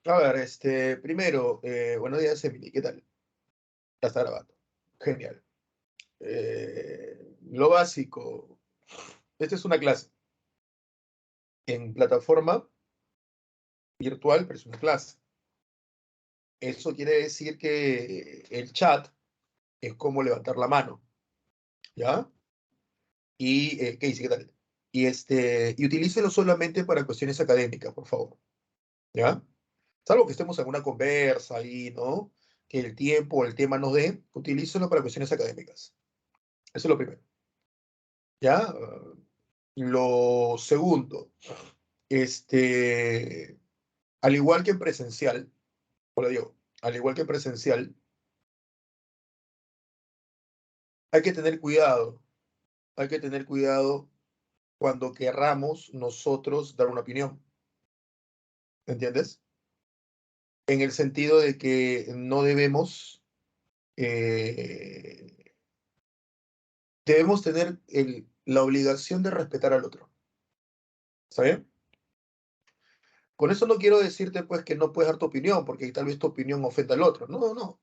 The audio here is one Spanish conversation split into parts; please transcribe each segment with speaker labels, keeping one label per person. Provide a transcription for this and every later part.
Speaker 1: A ver, primero, buenos días, Emily, ¿qué tal? Ya está grabando. Genial. Lo básico, esta es una clase en plataforma virtual, pero es una clase. Eso quiere decir que el chat es como levantar la mano, ¿ya? Y, ¿qué dice? ¿Qué tal? Y utilícelo solamente para cuestiones académicas, por favor, ¿ya? Salvo que estemos en una conversa ahí, ¿no? Que el tiempo o el tema nos dé, utilícelo para cuestiones académicas. Eso es lo primero. ¿Ya? Lo segundo, este, al igual que en presencial, por digo, al igual que en presencial, hay que tener cuidado, hay que tener cuidado cuando querramos nosotros dar una opinión, ¿entiendes? En el sentido de que no eh, debemos tener la obligación de respetar al otro, ¿está bien? Con eso no quiero decirte pues que no puedes dar tu opinión, porque tal vez tu opinión ofenda al otro. No, no.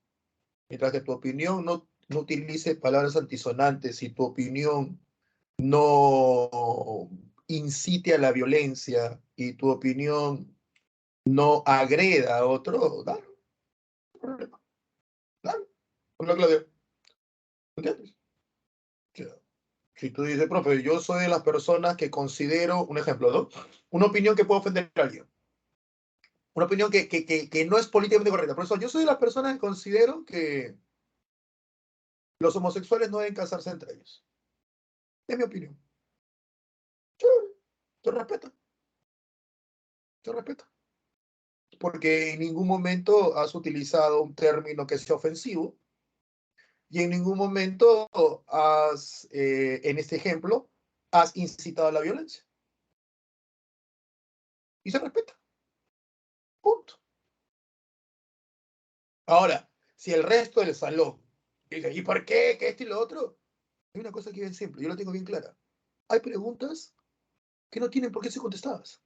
Speaker 1: Mientras que tu opinión no utilice palabras antisonantes y tu opinión no incite a la violencia y tu opinión no agreda a otro, dale, no hay problema, dale, habla Claudia, ¿entiendes? O sea, si tú dices, profe, yo soy de las personas que considero, un ejemplo, ¿no? Una opinión que puede ofender a alguien, una opinión que no es políticamente correcta. Por eso yo soy de las personas que considero que los homosexuales no deben casarse entre ellos. Es mi opinión. Yo respeto, yo respeto. Porque en ningún momento has utilizado un término que sea ofensivo y en ningún momento en este ejemplo, has incitado a la violencia. Y se respeta. Punto. Ahora, si el resto del salón dice, ¿y por qué? ¿Qué esto y lo otro? Hay una cosa que es bien simple, yo lo tengo bien clara. Hay preguntas que no tienen por qué ser contestadas.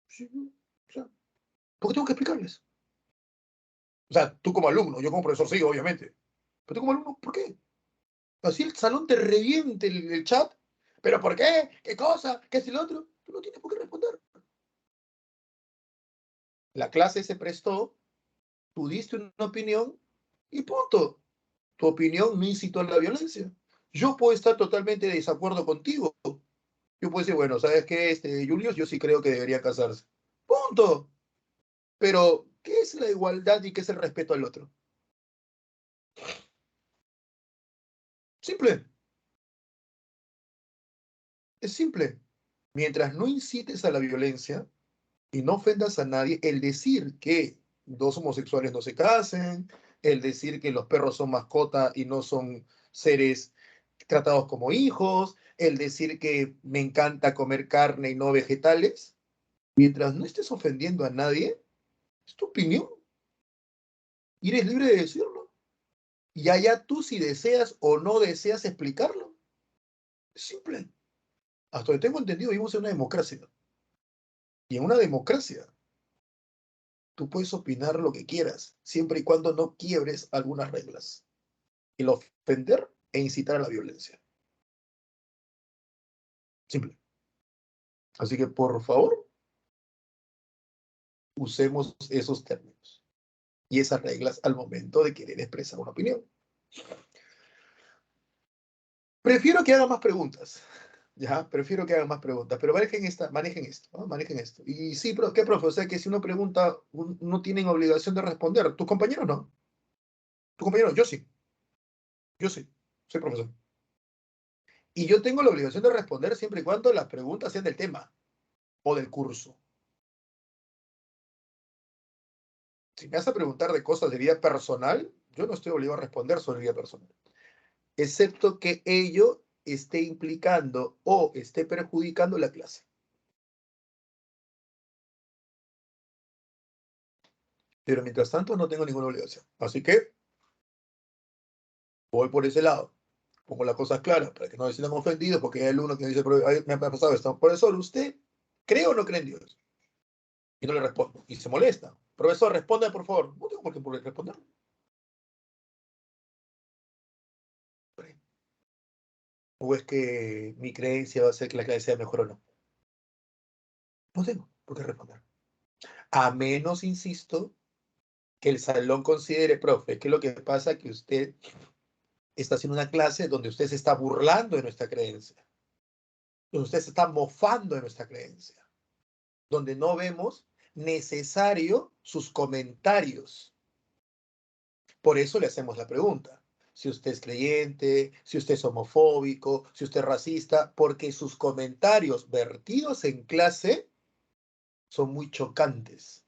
Speaker 1: Sí, o sea, porque tengo que explicarles. O sea, tú como alumno, yo como profesor sí, obviamente. Pero tú como alumno, ¿por qué? Así el salón te reviente el chat. ¿Pero por qué? ¿Qué cosa? ¿Qué es el otro? Tú no tienes por qué responder. La clase se prestó, tú diste una opinión y punto. Tu opinión no incitó a la violencia. Yo puedo estar totalmente de desacuerdo contigo. Yo puedo decir, bueno, ¿sabes qué, Julius? Yo sí creo que debería casarse. Punto. Pero, ¿qué es la igualdad y qué es el respeto al otro? Simple. Es simple. Mientras no incites a la violencia, y no ofendas a nadie, el decir que dos homosexuales no se casen, el decir que los perros son mascotas y no son seres tratados como hijos, el decir que me encanta comer carne y no vegetales, mientras no estés ofendiendo a nadie, es tu opinión y eres libre de decirlo. Y allá tú si deseas o no deseas explicarlo. Es simple. Hasta donde tengo entendido, vivimos en una democracia. Y en una democracia tú puedes opinar lo que quieras, siempre y cuando no quiebres algunas reglas. El ofender e incitar a la violencia. Simple. Así que, por favor, usemos esos términos y esas reglas al momento de querer expresar una opinión. Prefiero que hagan más preguntas. Ya, prefiero que hagan más preguntas, pero manejen esto, ¿no? Manejen esto. Y sí, pero ¿qué, profe? O sea, que si uno pregunta, no tienen obligación de responder. ¿Tus compañeros no? ¿Tu compañero? Yo sí, soy profesor. Y yo tengo la obligación de responder siempre y cuando las preguntas sean del tema o del curso. Si me vas a preguntar de cosas de vida personal, yo no estoy obligado a responder sobre vida personal, excepto que ello esté implicando o esté perjudicando la clase. Pero mientras tanto no tengo ninguna obligación. Así que voy por ese lado. Pongo las cosas claras para que no se sientan ofendidos porque hay alumnos que dicen, me ha pasado esto. Profesor, usted ¿Cree o no cree en Dios? Y no le respondo. Y se molesta. Profesor, responde, por favor. No tengo por qué responder. ¿O es que mi creencia va a hacer que la clase sea mejor o no? No tengo por qué responder. A menos, insisto, que el salón considere, profe, que lo que pasa es que usted está haciendo una clase donde usted se está burlando de nuestra creencia, donde usted se está mofando de nuestra creencia, donde no vemos necesario sus comentarios. Por eso le hacemos la pregunta. Si usted es creyente, si usted es homofóbico, si usted es racista, porque sus comentarios vertidos en clase son muy chocantes.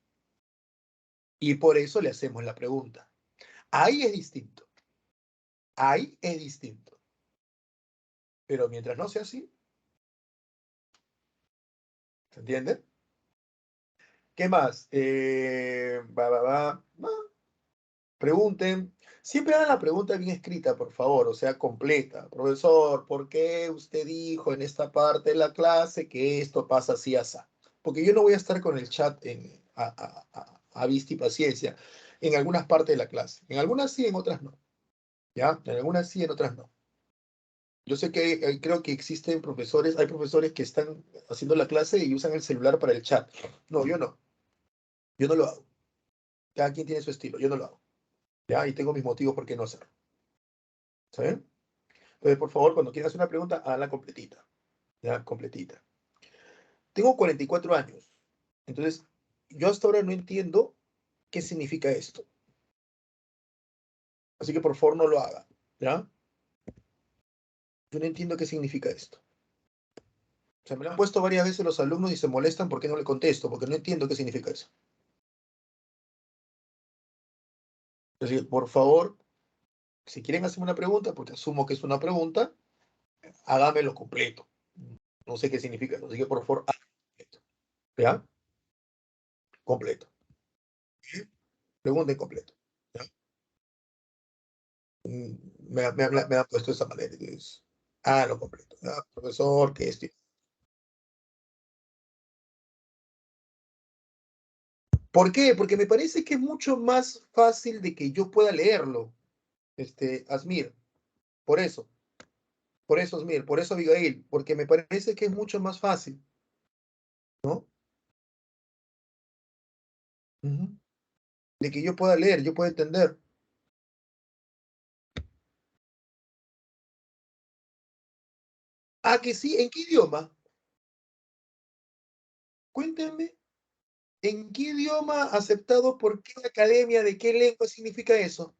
Speaker 1: Y por eso le hacemos la pregunta. Ahí es distinto. Ahí es distinto. Pero mientras no sea así, ¿se entiende? ¿Qué más? No. Pregunten. Siempre hagan la pregunta bien escrita, por favor, o sea, completa. Profesor, ¿por qué usted dijo en esta parte de la clase que esto pasa así, así? Porque yo no voy a estar con el chat a vista y paciencia en algunas partes de la clase. En algunas sí, en otras no. ¿Ya? En algunas sí, en otras no. Yo sé que creo que existen profesores, hay profesores que están haciendo la clase y usan el celular para el chat. No, yo no. Yo no lo hago. Cada quien tiene su estilo. Yo no lo hago. ¿Ya? Y tengo mis motivos por qué no hacerlo. ¿Saben? Entonces, por favor, cuando quieras hacer una pregunta, hazla completita. ¿Ya? Completita. Tengo 44 años. Entonces, yo hasta ahora no entiendo qué significa esto. Así que por favor no lo haga. ¿Ya? Yo no entiendo qué significa esto. O sea, me lo han puesto varias veces los alumnos y se molestan porque no le contesto, porque no entiendo qué significa eso. Así que, por favor, si quieren hacerme una pregunta, porque asumo que es una pregunta, hágamelo completo. No sé qué significa eso. Así que, por favor, háganlo completo. ¿Ya? Completo. Pregunten completo. ¿Ya? Me han puesto de esa manera. Entonces, háganlo completo. ¿Ya? Profesor, que esto. ¿Por qué? Porque me parece que es mucho más fácil de que yo pueda leerlo, Asmir. Por eso. Por eso, Asmir. Por eso, Abigail. Porque me parece que es mucho más fácil, ¿no? Ujú. De que yo pueda leer, yo pueda entender. Ah, que sí, ¿en qué idioma? Cuéntenme, ¿en qué idioma aceptado por qué academia, de qué lengua significa eso?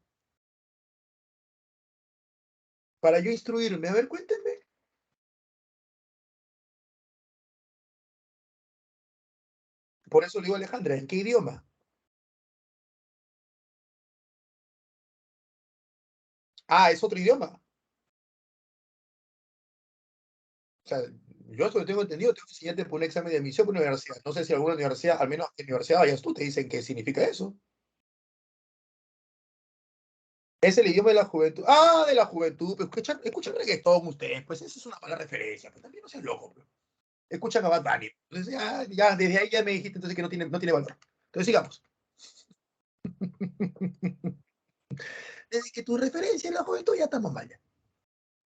Speaker 1: Para yo instruirme. A ver, cuéntenme. Por eso le digo a Alejandra, ¿en qué idioma? Ah, es otro idioma. O sea, yo eso lo tengo entendido, tengo que enseñarte por un examen de admisión por una universidad. No sé si alguna universidad, al menos en universidad vayas tú, te dicen qué significa eso. Es el idioma de la juventud. Ah, de la juventud. Pues escuchan reggaetón ustedes, pues esa es una mala referencia. Pues también no seas loco. Pues. Escuchan a Bad Bunny. Entonces ya, desde ahí ya me dijiste entonces que no tiene valor. Entonces sigamos. Desde que tu referencia es la juventud, ya estamos mal.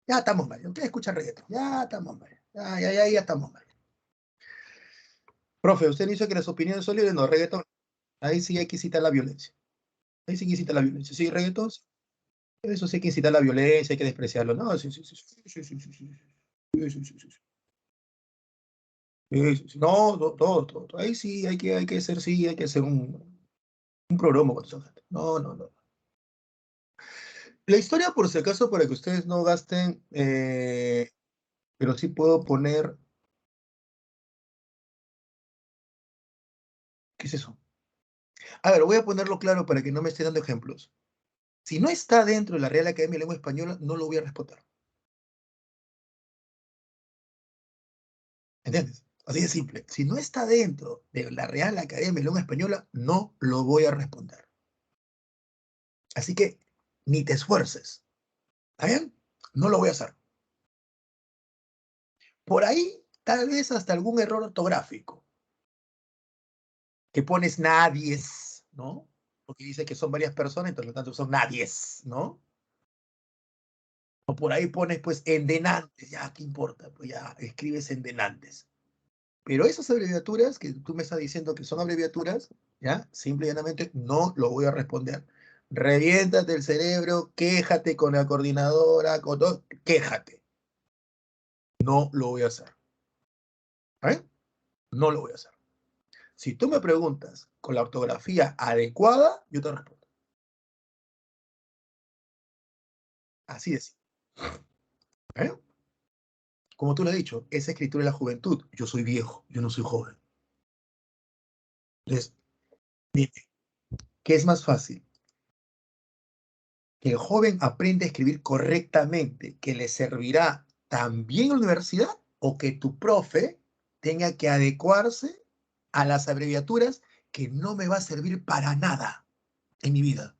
Speaker 1: Ya estamos mal. Ustedes escuchan reggaetón. Ya estamos mal. Ya estamos mal. Profe, usted dice que las opiniones son libres, no, reggaetón. Ahí sí hay que citar la violencia. Ahí sí hay que citar la violencia. Sí, reggaetón, sí. Eso sí hay que incitar la violencia, hay que despreciarlo. No, sí, sí, sí, sí, sí, sí, sí, sí, sí, sí, sí, sí, sí, sí. Sí, sí, sí. No, todo, todo, todo. Ahí sí hay que hacer, sí, hay que hacer un programa con esa gente. No, no, no. La historia, por si acaso, para que ustedes no gasten, pero sí puedo poner, ¿qué es eso? A ver, voy a ponerlo claro para que no me esté dando ejemplos. Si no está dentro de la Real Academia de Lengua Española, no lo voy a responder. ¿Entiendes? Así de simple. Si no está dentro de la Real Academia de Lengua Española, no lo voy a responder. Así que ni te esfuerces. ¿Está bien? No lo voy a hacer. Por ahí, tal vez hasta algún error ortográfico. que pones nadies, ¿no? Porque dice que son varias personas, entonces lo tanto son nadies, ¿no? O por ahí pones, pues, endenantes, ya, ¿qué importa? Pues ya, escribes endenantes. Pero esas abreviaturas que tú me estás diciendo que son abreviaturas, ¿ya? Simple y llanamente no lo voy a responder. Reviéntate el cerebro, quéjate con la coordinadora, con todo, quéjate. No lo voy a hacer. ¿Eh? No lo voy a hacer. Si tú me preguntas con la ortografía adecuada, yo te respondo. Así es. ¿Eh? Como tú lo has dicho, esa escritura es la juventud. Yo soy viejo, yo no soy joven. Entonces, dime, ¿qué es más fácil? Que el joven aprenda a escribir correctamente, que le servirá también en la universidad, o que tu profe tenga que adecuarse a las abreviaturas que no me va a servir para nada en mi vida.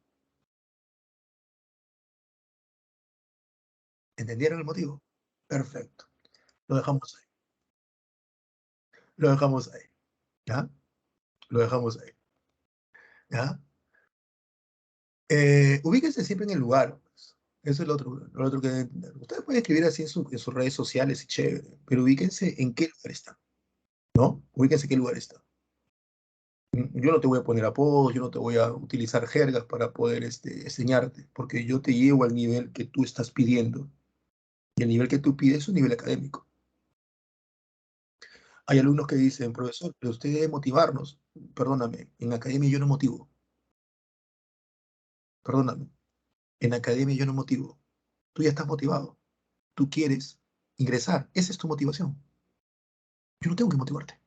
Speaker 1: ¿Entendieron el motivo? Perfecto. Lo dejamos ahí. Lo dejamos ahí. ¿Ya? Lo dejamos ahí. ¿Ya? Ubíquense siempre en el lugar, pues. Eso es lo otro que deben entender. Ustedes pueden escribir así en sus redes sociales y chévere, pero ubíquense en qué lugar están, ¿no? Ubíquense en qué lugar están. Yo no te voy a poner apodos, yo no te voy a utilizar jergas para poder enseñarte, porque yo te llevo al nivel que tú estás pidiendo. Y el nivel que tú pides es un nivel académico. Hay alumnos que dicen, profesor, pero usted debe motivarnos. Perdóname, en academia yo no motivo. Perdóname, en academia yo no motivo. Tú ya estás motivado. Tú quieres ingresar. Esa es tu motivación. Yo no tengo que motivarte.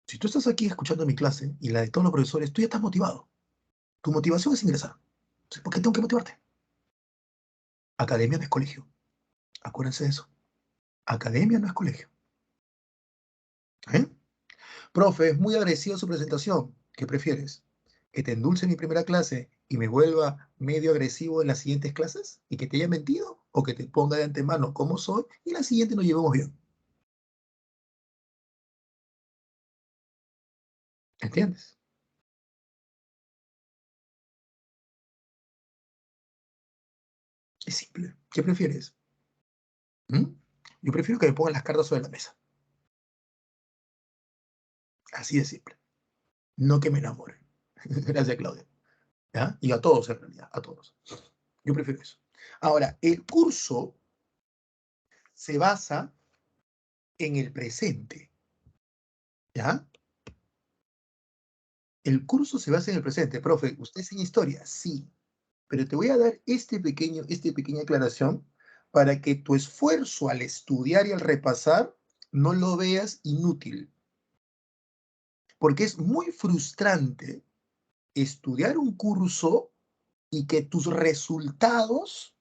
Speaker 1: Si tú estás aquí escuchando mi clase y la de todos los profesores, tú ya estás motivado. Tu motivación es ingresar. Entonces, ¿por qué tengo que motivarte? Academia no es colegio. Acuérdense de eso. Academia no es colegio. ¿Eh? Profe, es muy agresiva su presentación. ¿Qué prefieres? ¿Que te endulce en mi primera clase y me vuelva medio agresivo en las siguientes clases? ¿Y que te haya mentido? ¿O que te ponga de antemano cómo soy y en la siguiente nos llevemos bien? ¿Entiendes? Es simple. ¿Qué prefieres? ¿Mm? Yo prefiero que me pongan las cartas sobre la mesa. Así de simple. No que me enamoren. Gracias, Claudia. ¿Ya? Y a todos, en realidad, a todos. Yo prefiero eso. Ahora, el curso se basa en el presente. ¿Ya? El curso se basa en el presente. Profe, ¿usted es en historia? Sí. Pero te voy a dar esta pequeña aclaración para que tu esfuerzo al estudiar y al repasar no lo veas inútil. Porque es muy frustrante estudiar un curso y que tus resultados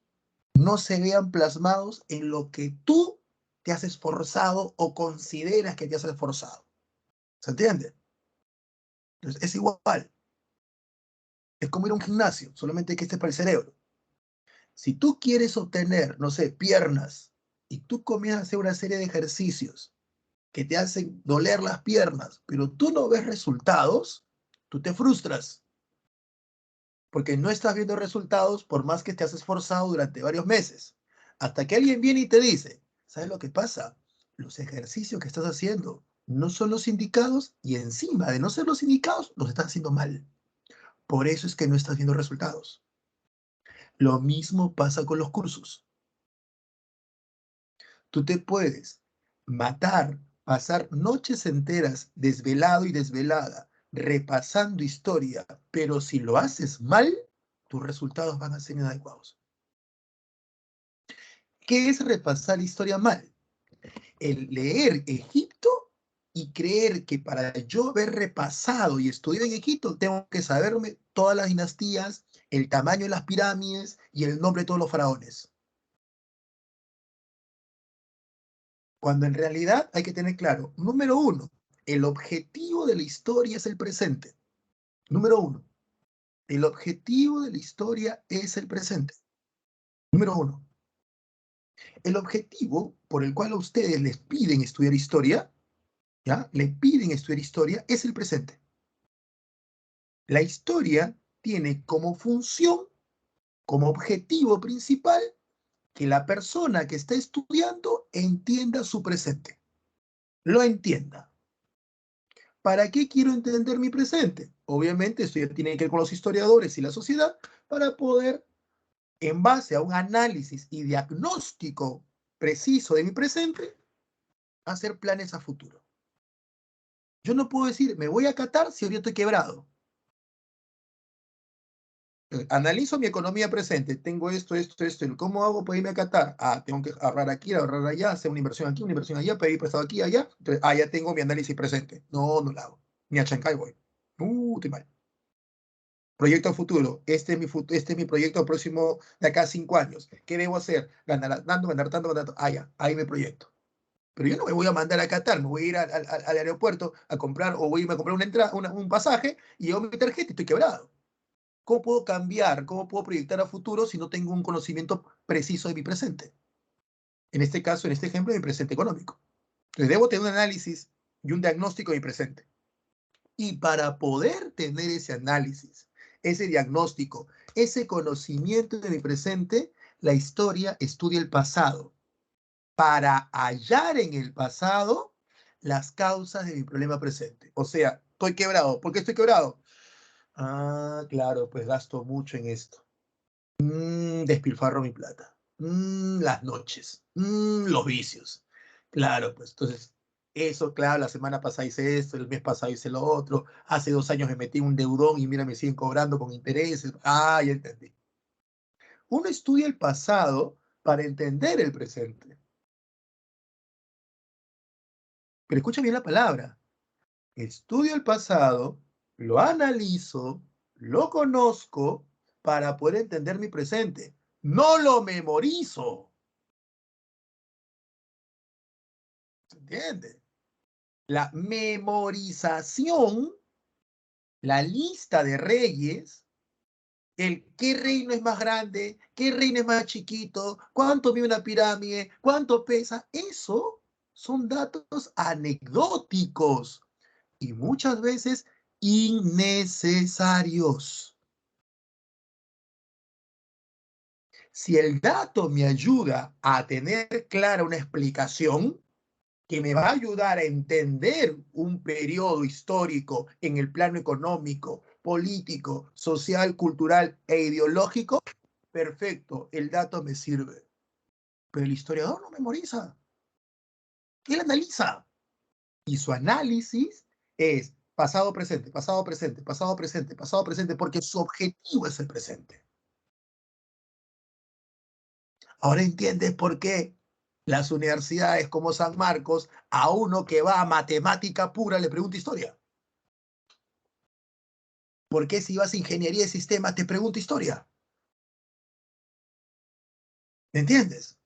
Speaker 1: no se vean plasmados en lo que tú te has esforzado o consideras que te has esforzado. ¿Se entiende? Entonces, es igual. Es como ir a un gimnasio, solamente que este es para el cerebro. Si tú quieres obtener, no sé, piernas, y tú comienzas a hacer una serie de ejercicios que te hacen doler las piernas, pero tú no ves resultados, tú te frustras, porque no estás viendo resultados por más que te has esforzado durante varios meses. Hasta que alguien viene y te dice, ¿sabes lo que pasa? Los ejercicios que estás haciendo no son los indicados y encima de no ser los indicados, los estás haciendo mal. Por eso es que no estás viendo resultados. Lo mismo pasa con los cursos. Tú te puedes matar, pasar noches enteras desvelado y desvelada, repasando historia, pero si lo haces mal, tus resultados van a ser inadecuados. ¿Qué es repasar historia mal? El leer Egipto y creer que para yo haber repasado y estudiado en Egipto tengo que saberme todas las dinastías, el tamaño de las pirámides y el nombre de todos los faraones. Cuando en realidad hay que tener claro, número uno, el objetivo de la historia es el presente. Número uno, el objetivo de la historia es el presente. Número uno, el objetivo por el cual a ustedes les piden estudiar historia ¿ya? Le piden estudiar historia, es el presente. La historia tiene como función, como objetivo principal, que la persona que está estudiando entienda su presente, lo entienda. ¿Para qué quiero entender mi presente? Obviamente esto ya tiene que ver con los historiadores y la sociedad para poder, en base a un análisis y diagnóstico preciso de mi presente, hacer planes a futuro. Yo no puedo decir, me voy a Qatar si ahorita estoy quebrado. Analizo mi economía presente, tengo esto, ¿cómo hago para irme a Qatar? Ah, tengo que ahorrar aquí, ahorrar allá, hacer una inversión aquí, una inversión allá, pedir prestado aquí, allá. Entonces, ya tengo mi análisis presente. No, no lo hago. Ni a Chancay voy. Estoy mal. Proyecto a futuro. Este es mi proyecto próximo de acá a 5 años. ¿Qué debo hacer? Ganar tanto, ganar tanto, ganar tanto. Ya, ahí me proyecto. Pero yo no me voy a mandar a Qatar, me voy a ir al aeropuerto a comprar o voy a irme a comprar un pasaje y llevo mi tarjeta y estoy quebrado. ¿Cómo puedo cambiar? ¿Cómo puedo proyectar a futuro si no tengo un conocimiento preciso de mi presente? En este caso, en este ejemplo, de mi presente económico. Entonces, debo tener un análisis y un diagnóstico de mi presente. Y para poder tener ese análisis, ese diagnóstico, ese conocimiento de mi presente, la historia estudia el pasado para hallar en el pasado las causas de mi problema presente. O sea, estoy quebrado. ¿Por qué estoy quebrado? Ah, claro, pues gasto mucho en esto. Despilfarro mi plata. Las noches. Los vicios. Claro, pues entonces, eso, claro, la semana pasada hice esto, el mes pasado hice lo otro, hace 2 años me metí en un deudón y mira, me siguen cobrando con intereses. Ah, ya entendí. Uno estudia el pasado para entender el presente. Pero escucha bien la palabra. Estudio el pasado, lo analizo, lo conozco para poder entender mi presente. No lo memorizo. ¿Se entiende? La memorización, la lista de reyes, el qué reino es más grande, qué reino es más chiquito, cuánto mide una pirámide, cuánto pesa, eso son datos anecdóticos y muchas veces innecesarios. Si el dato me ayuda a tener clara una explicación, que me va a ayudar a entender un periodo histórico en el plano económico, político, social, cultural e ideológico, perfecto, el dato me sirve. Pero el historiador no memoriza, él analiza. Y su análisis es pasado, presente, pasado, presente, pasado, presente, pasado, presente, porque su objetivo es el presente. Ahora entiendes por qué las universidades como San Marcos, a uno que va a matemática pura le pregunta historia. ¿Por qué si vas a ingeniería de sistemas te pregunta historia? ¿Me entiendes?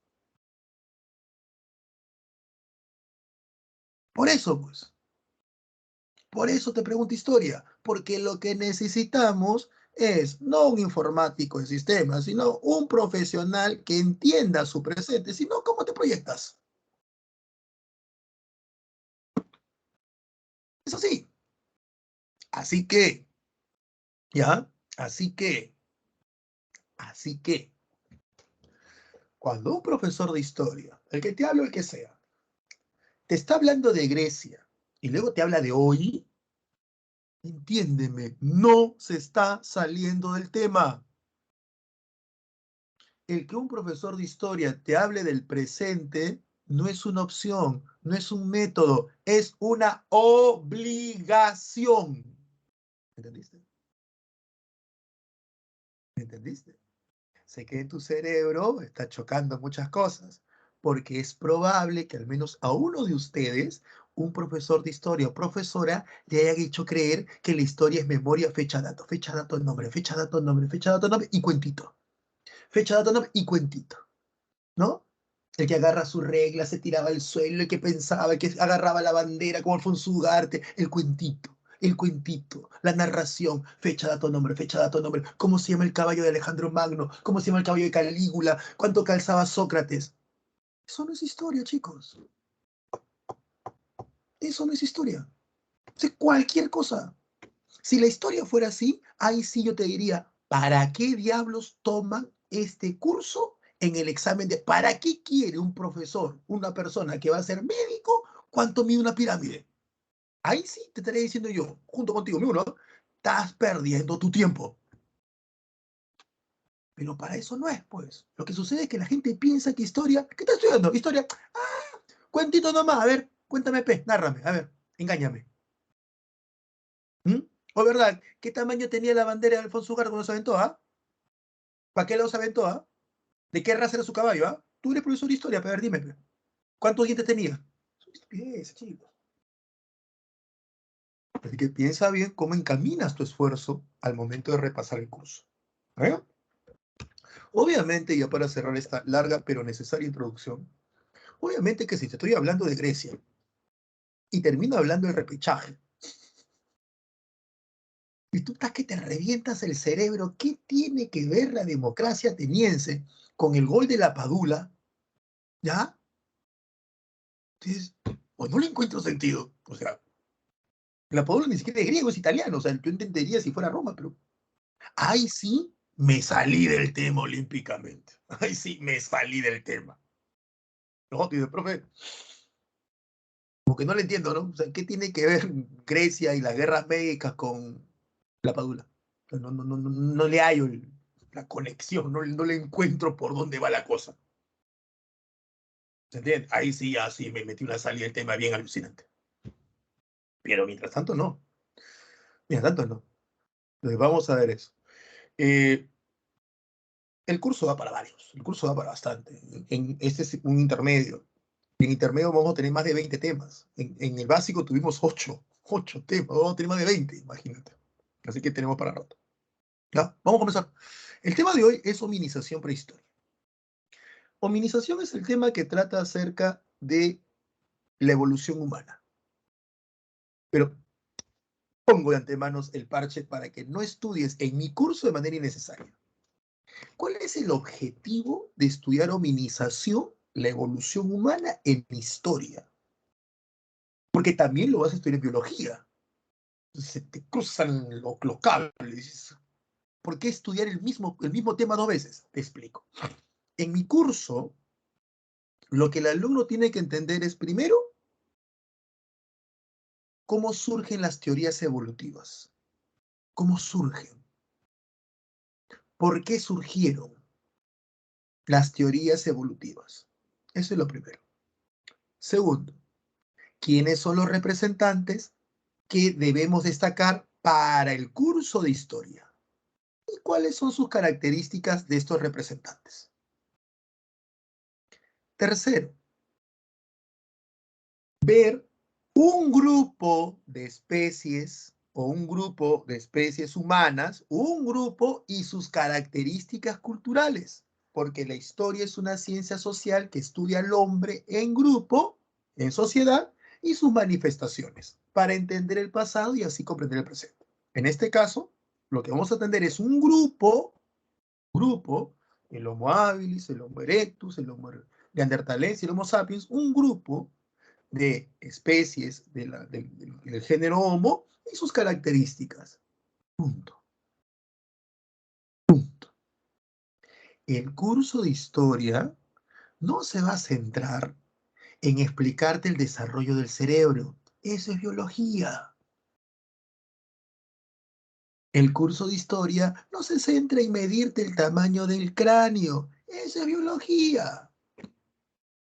Speaker 1: Por eso, pues, por eso te pregunto historia, porque lo que necesitamos es no un informático de sistemas, sino un profesional que entienda su presente, si no, ¿cómo te proyectas? Es así. Así que, ¿ya? Así que, cuando un profesor de historia, el que te hablo, el que sea, te está hablando de Grecia y luego te habla de hoy, entiéndeme, no se está saliendo del tema. El que un profesor de historia te hable del presente no es una opción, no es un método, es una obligación. ¿Entendiste? ¿Entendiste? Sé que en tu cerebro está chocando muchas cosas, porque es probable que al menos a uno de ustedes, un profesor de historia o profesora, le haya hecho creer que la historia es memoria, fecha, dato, nombre, fecha, dato, nombre, fecha, dato, nombre y cuentito. Fecha, dato, nombre y cuentito. ¿No? El que agarra su regla, se tiraba al suelo, el que pensaba, el que agarraba la bandera como Alfonso Ugarte, el cuentito, la narración, fecha, dato, nombre, cómo se llama el caballo de Alejandro Magno, cómo se llama el caballo de Calígula, cuánto calzaba Sócrates. Eso no es historia, chicos. Eso no es historia. Es cualquier cosa. Si la historia fuera así, ahí sí yo te diría, ¿para qué diablos toman este curso en el examen de... ¿Para qué quiere un profesor, una persona que va a ser médico, cuánto mide una pirámide? Ahí sí te estaré diciendo yo, junto contigo, mismo, ¿no? Estás perdiendo tu tiempo. Pero para eso no es, pues. Lo que sucede es que la gente piensa que historia... ¿Qué estás estudiando? Historia. Ah, cuentito nomás. A ver, cuéntame, nárrame. A ver, engáñame. ¿Mm? ¿O verdad? ¿Qué tamaño tenía la bandera de Alfonso Ugarte cuando se aventó, ah? ¿Para qué lado se aventó, ah? ¿De qué raza era su caballo, ah? Tú eres profesor de historia, pero a ver, dime, pe. ¿Cuántos dientes tenía? Son estupideces, chicos. Así que piensa bien cómo encaminas tu esfuerzo al momento de repasar el curso. ¿Eh? Obviamente, ya para cerrar esta larga pero necesaria introducción, obviamente que si te estoy hablando de Grecia y termino hablando del repechaje, y tú estás que te revientas el cerebro, ¿qué tiene que ver la democracia ateniense con el gol de la Padula? ¿Ya? Entonces, pues no le encuentro sentido. O sea, la Padula ni siquiera es griego, es italiano. O sea, yo entendería si fuera Roma, pero ahí sí me salí del tema olímpicamente. Ahí sí me salí del tema. No, dice, profe, como que no le entiendo, ¿no? O sea, ¿qué tiene que ver Grecia y las guerras médicas con la Padula? O sea, no le hallo la conexión, no le encuentro por dónde va la cosa. ¿Se entiende? Ahí sí, ya sí me metí una salida del tema bien alucinante. Pero mientras tanto, no. Mientras tanto, no. Entonces, vamos a ver eso. Eh, el curso da para varios, el curso da para bastante. Este es un intermedio. En intermedio vamos a tener más de 20 temas. En el básico tuvimos 8 temas, vamos a tener más de 20, imagínate. Así que tenemos para rato. ¿Ya? Vamos a comenzar. El tema de hoy es hominización prehistoria. Hominización es el tema que trata acerca de la evolución humana. Pero pongo de antemano el parche para que no estudies en mi curso de manera innecesaria. ¿Cuál es el objetivo de estudiar hominización, la evolución humana en historia? Porque también lo vas a estudiar en biología. Se te cruzan los cables. ¿Por qué estudiar el mismo tema 2 veces? Te explico. En mi curso, lo que el alumno tiene que entender es, primero, cómo surgen las teorías evolutivas. ¿Cómo surgen? ¿Por qué surgieron las teorías evolutivas? Eso es lo primero. Segundo, ¿quiénes son los representantes que debemos destacar para el curso de historia? ¿Y cuáles son sus características de estos representantes? Tercero, ver un grupo de especies o un grupo de especies humanas, un grupo y sus características culturales, porque la historia es una ciencia social que estudia al hombre en grupo, en sociedad, y sus manifestaciones, para entender el pasado y así comprender el presente. En este caso, lo que vamos a atender es un grupo, el Homo habilis, el Homo erectus, el Homo neanderthalensis, el Homo sapiens, un grupo de especies del género Homo y sus características. Punto. Punto. El curso de historia no se va a centrar en explicarte el desarrollo del cerebro. Eso es biología. El curso de historia no se centra en medirte el tamaño del cráneo. Eso es biología.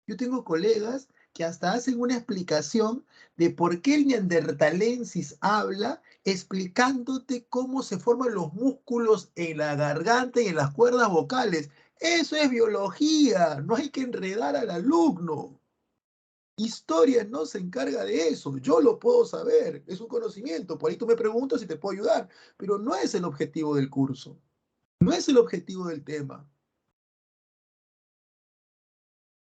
Speaker 1: Yo tengo colegas que hasta hacen una explicación de por qué el neandertalensis habla, explicándote cómo se forman los músculos en la garganta y en las cuerdas vocales. Eso es biología, no hay que enredar al alumno. Historia no se encarga de eso, yo lo puedo saber, es un conocimiento, por ahí tú me preguntas si te puedo ayudar, pero no es el objetivo del curso, no es el objetivo del tema.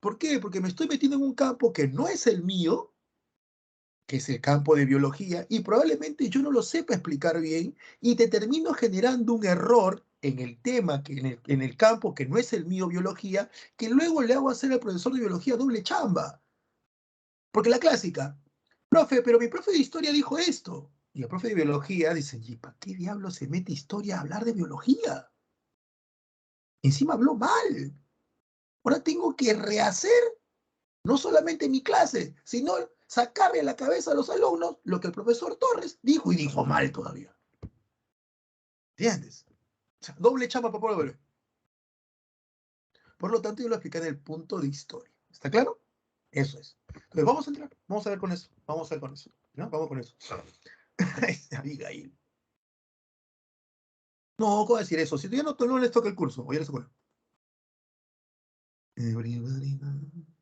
Speaker 1: ¿Por qué? Porque me estoy metiendo en un campo que no es el mío, que es el campo de biología, y probablemente yo no lo sepa explicar bien y te termino generando un error en el tema, en el campo que no es el mío, biología, que luego le hago hacer al profesor de biología doble chamba. Porque la clásica, profe, pero mi profe de historia dijo esto. Y el profe de biología dice, ¿y para qué diablo se mete historia a hablar de biología? Encima habló mal. Ahora tengo que rehacer no solamente mi clase, sino sacarle a la cabeza a los alumnos lo que el profesor Torres dijo y dijo mal todavía. ¿Entiendes? O sea, doble chapa para poder volver. Por lo tanto, yo lo expliqué en el punto de historia. ¿Está claro? Eso es. Entonces, vamos a entrar. Vamos a ver con eso. Vamos a ver con eso. ¿No? Vamos con eso. Abigail. No, ¿cómo decir eso? Si tú ya no les toca el curso, o ya les toca. Everybody knows.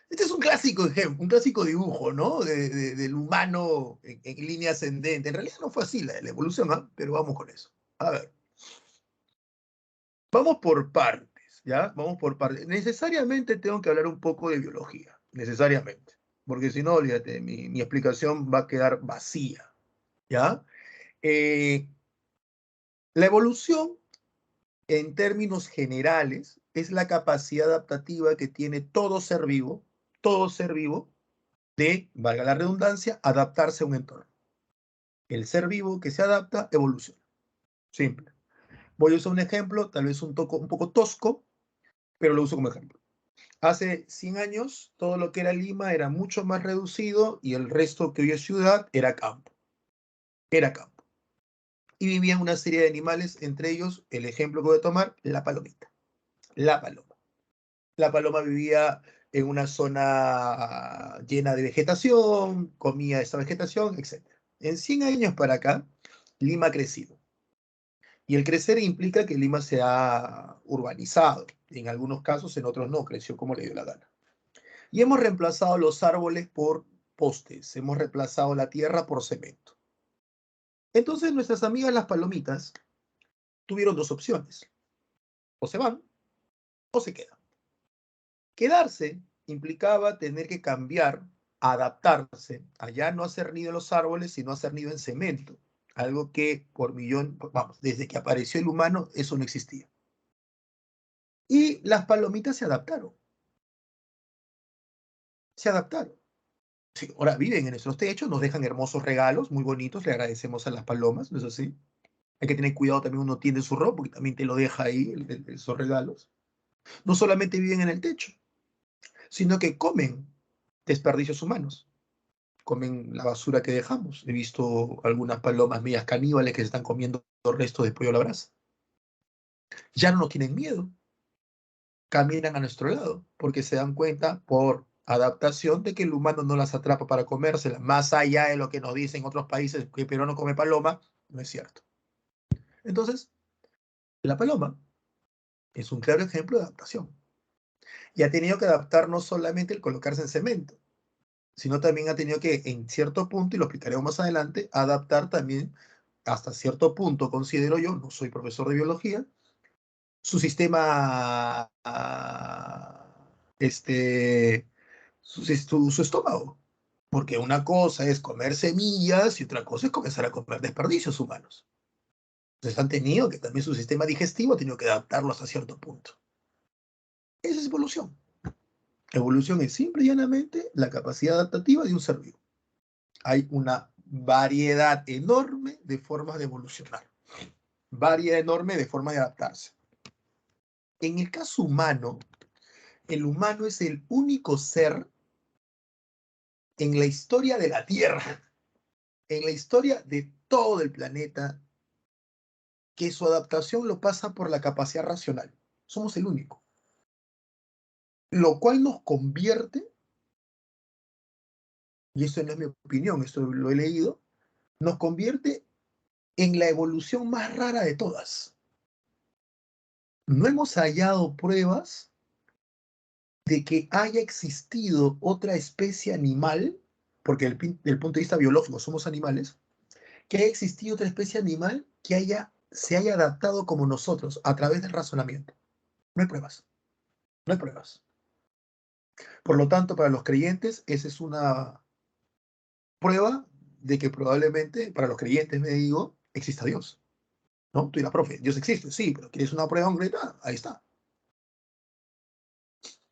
Speaker 1: Este es un clásico ejemplo, un clásico dibujo, ¿no? Del humano en línea ascendente. En realidad no fue así la evolución, ¿ah? Pero vamos con eso. A ver, vamos por partes, ¿ya? Vamos por partes. Necesariamente tengo que hablar un poco de biología, necesariamente. Porque si no, olvídate, mi explicación va a quedar vacía, ¿ya? Eh, la evolución, en términos generales, es la capacidad adaptativa que tiene todo ser vivo, de, valga la redundancia, adaptarse a un entorno. El ser vivo que se adapta evoluciona. Simple. Voy a usar un ejemplo, tal vez un poco tosco, pero lo uso como ejemplo. Hace 100 años, todo lo que era Lima era mucho más reducido y el resto que hoy es ciudad era campo. Era campo. Y vivían una serie de animales, entre ellos, el ejemplo que voy a tomar, la palomita. La paloma. La paloma vivía en una zona llena de vegetación, comía esa vegetación, etc. En 100 años para acá, Lima ha crecido. Y el crecer implica que Lima se ha urbanizado. En algunos casos, en otros no, creció como le dio la gana. Y hemos reemplazado los árboles por postes, hemos reemplazado la tierra por cemento. Entonces nuestras amigas las palomitas tuvieron dos opciones. O se van o se quedan. Quedarse implicaba tener que cambiar, adaptarse, a ya no hacer nido en los árboles, sino hacer nido en cemento. Algo que vamos, desde que apareció el humano, eso no existía. Y las palomitas se adaptaron. Se adaptaron. Sí, ahora viven en nuestros techos, nos dejan hermosos regalos, muy bonitos, le agradecemos a las palomas, ¿no es así? Hay que tener cuidado también, uno tiende su ropa, porque también te lo deja ahí, esos regalos. No solamente viven en el techo, sino que comen desperdicios humanos, comen la basura que dejamos. He visto algunas palomas medias caníbales que se están comiendo los restos de pollo a la brasa. Ya no nos tienen miedo, caminan a nuestro lado, porque se dan cuenta por adaptación de que el humano no las atrapa para comérselas, más allá de lo que nos dicen otros países que Perú no come paloma, no es cierto. Entonces, la paloma es un claro ejemplo de adaptación. Y ha tenido que adaptar no solamente el colocarse en cemento, sino también ha tenido que, en cierto punto, y lo explicaremos más adelante, adaptar también, hasta cierto punto, considero yo, no soy profesor de biología, su sistema, su estómago. Porque una cosa es comer semillas y otra cosa es comenzar a comer desperdicios humanos. Entonces han tenido que también su sistema digestivo ha tenido que adaptarlo hasta cierto punto. Esa es evolución. Evolución es simple y llanamente la capacidad adaptativa de un ser vivo. Hay una variedad enorme de formas de evolucionar. Variedad enorme de formas de adaptarse. En el caso humano, el humano es el único ser en la historia de la Tierra, en la historia de todo el planeta, que su adaptación lo pasa por la capacidad racional. Somos el único. Lo cual nos convierte, y esto no es mi opinión, esto lo he leído, nos convierte en la evolución más rara de todas. No hemos hallado pruebas de que haya existido otra especie animal, porque desde el punto de vista biológico somos animales, que haya existido otra especie animal que se haya adaptado como nosotros a través del razonamiento. No hay pruebas. No hay pruebas. Por lo tanto, para los creyentes, esa es una prueba de que probablemente, para los creyentes me digo, exista Dios. ¿No? Tú dirás, profe, Dios existe, sí, pero ¿quieres una prueba concreta? Ahí está.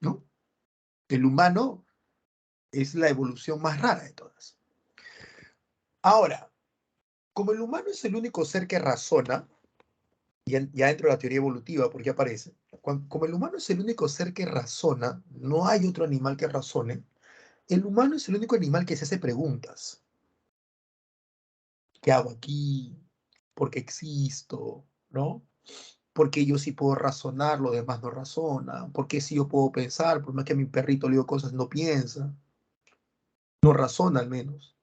Speaker 1: ¿No? El humano es la evolución más rara de todas. Ahora, como el humano es el único ser que razona, ya dentro de la teoría evolutiva, porque aparece, como el humano es el único ser que razona, no hay otro animal que razone, el humano es el único animal que se hace preguntas. ¿Qué hago aquí? ¿Por qué existo? ¿No? Porque yo sí puedo razonar, los demás no razonan. Porque sí yo puedo pensar, por más que a mi perrito le digo cosas, no piensa, no razona al menos.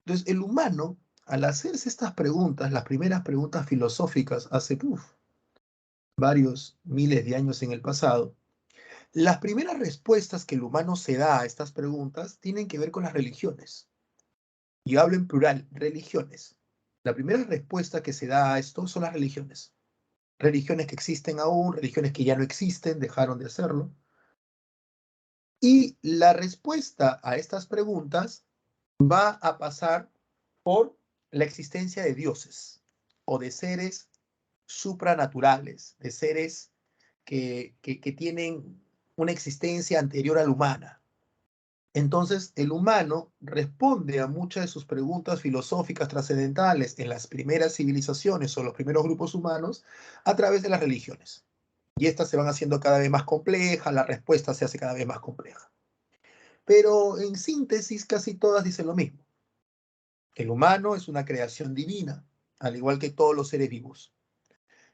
Speaker 1: Entonces, el humano, al hacerse estas preguntas, las primeras preguntas filosóficas hace varios miles de años en el pasado, las primeras respuestas que el humano se da a estas preguntas tienen que ver con las religiones. Y hablo en plural, religiones. La primera respuesta que se da a esto son las religiones. Religiones que existen aún, religiones que ya no existen, dejaron de hacerlo. Y la respuesta a estas preguntas va a pasar por la existencia de dioses o de seres supranaturales, de seres que tienen una existencia anterior a la humana. Entonces, el humano responde a muchas de sus preguntas filosóficas trascendentales en las primeras civilizaciones o los primeros grupos humanos a través de las religiones. Y estas se van haciendo cada vez más complejas, la respuesta se hace cada vez más compleja. Pero en síntesis, casi todas dicen lo mismo. El humano es una creación divina, al igual que todos los seres vivos.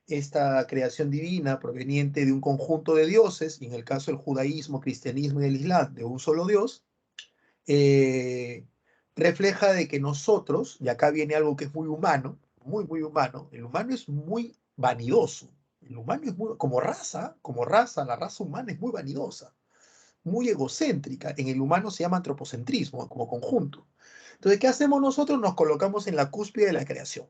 Speaker 1: Esta creación divina proveniente de un conjunto de dioses, y en el caso del judaísmo, cristianismo y el islam, de un solo Dios, eh, refleja de que nosotros, y acá viene algo que es muy humano, muy humano, el humano es muy vanidoso. El humano es muy, como raza, la raza humana es muy vanidosa, muy egocéntrica. En el humano se llama antropocentrismo, como conjunto. Entonces, ¿qué hacemos nosotros? Nos colocamos en la cúspide de la creación.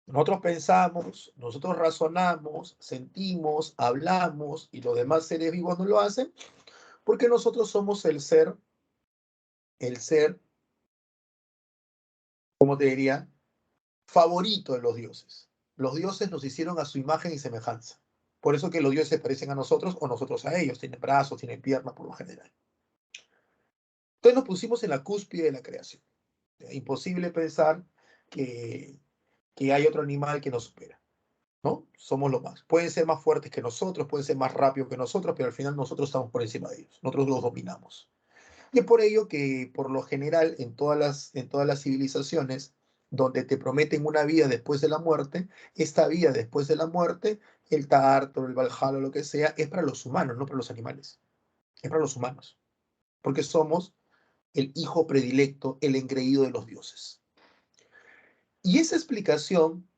Speaker 1: Nosotros pensamos, nosotros razonamos, sentimos, hablamos y los demás seres vivos no lo hacen porque nosotros somos el ser, ¿cómo te diría? Favorito de los dioses. Los dioses nos hicieron a su imagen y semejanza. Por eso que los dioses se parecen a nosotros o nosotros a ellos. Tienen brazos, tienen piernas por lo general. Entonces nos pusimos en la cúspide de la creación. Imposible pensar que, que hay otro animal que nos supera. ¿No? Somos los más. Pueden ser más fuertes que nosotros, pueden ser más rápidos que nosotros, pero al final nosotros estamos por encima de ellos. Nosotros los dominamos. Y es por ello que, por lo general, en todas las civilizaciones, donde te prometen una vida después de la muerte, esta vida después de la muerte, el Tártaro, el Valhalla, lo que sea, es para los humanos, no para los animales. Es para los humanos. Porque somos el hijo predilecto, el engreído de los dioses. Y esa explicación,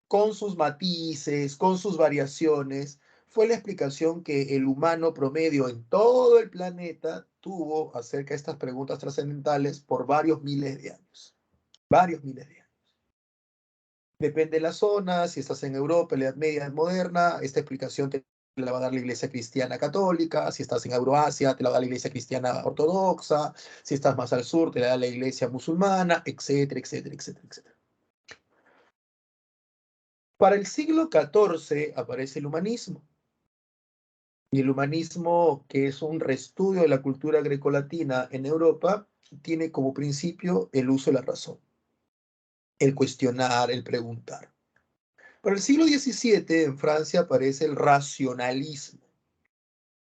Speaker 1: con sus matices, con sus variaciones, fue la explicación que el humano promedio en todo el planeta tuvo acerca de estas preguntas trascendentales por varios miles de años. Varios miles de años. Depende de la zona, si estás en Europa, en la Edad Media, Edad Moderna, esta explicación te la va a dar la Iglesia Cristiana Católica, si estás en Euroasia, te la va a dar la Iglesia Cristiana Ortodoxa, si estás más al sur, te la da la Iglesia Musulmana, etcétera, etcétera, etcétera, etcétera. Para el siglo XIV aparece el humanismo. Y el humanismo, que es un reestudio de la cultura grecolatina en Europa, tiene como principio el uso de la razón, el cuestionar, el preguntar. Para el siglo XVII en Francia aparece el racionalismo.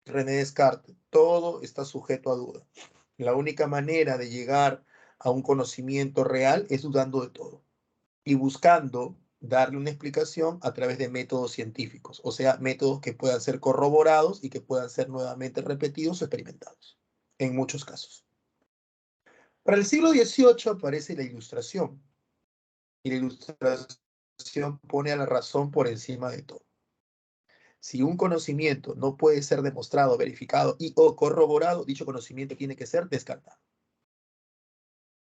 Speaker 1: René Descartes, todo está sujeto a duda. La única manera de llegar a un conocimiento real es dudando de todo y buscando darle una explicación a través de métodos científicos, o sea, métodos que puedan ser corroborados y que puedan ser nuevamente repetidos o experimentados, en muchos casos. Para el siglo XVIII aparece la ilustración, y la ilustración pone a la razón por encima de todo. Si un conocimiento no puede ser demostrado, verificado y o corroborado, dicho conocimiento tiene que ser descartado.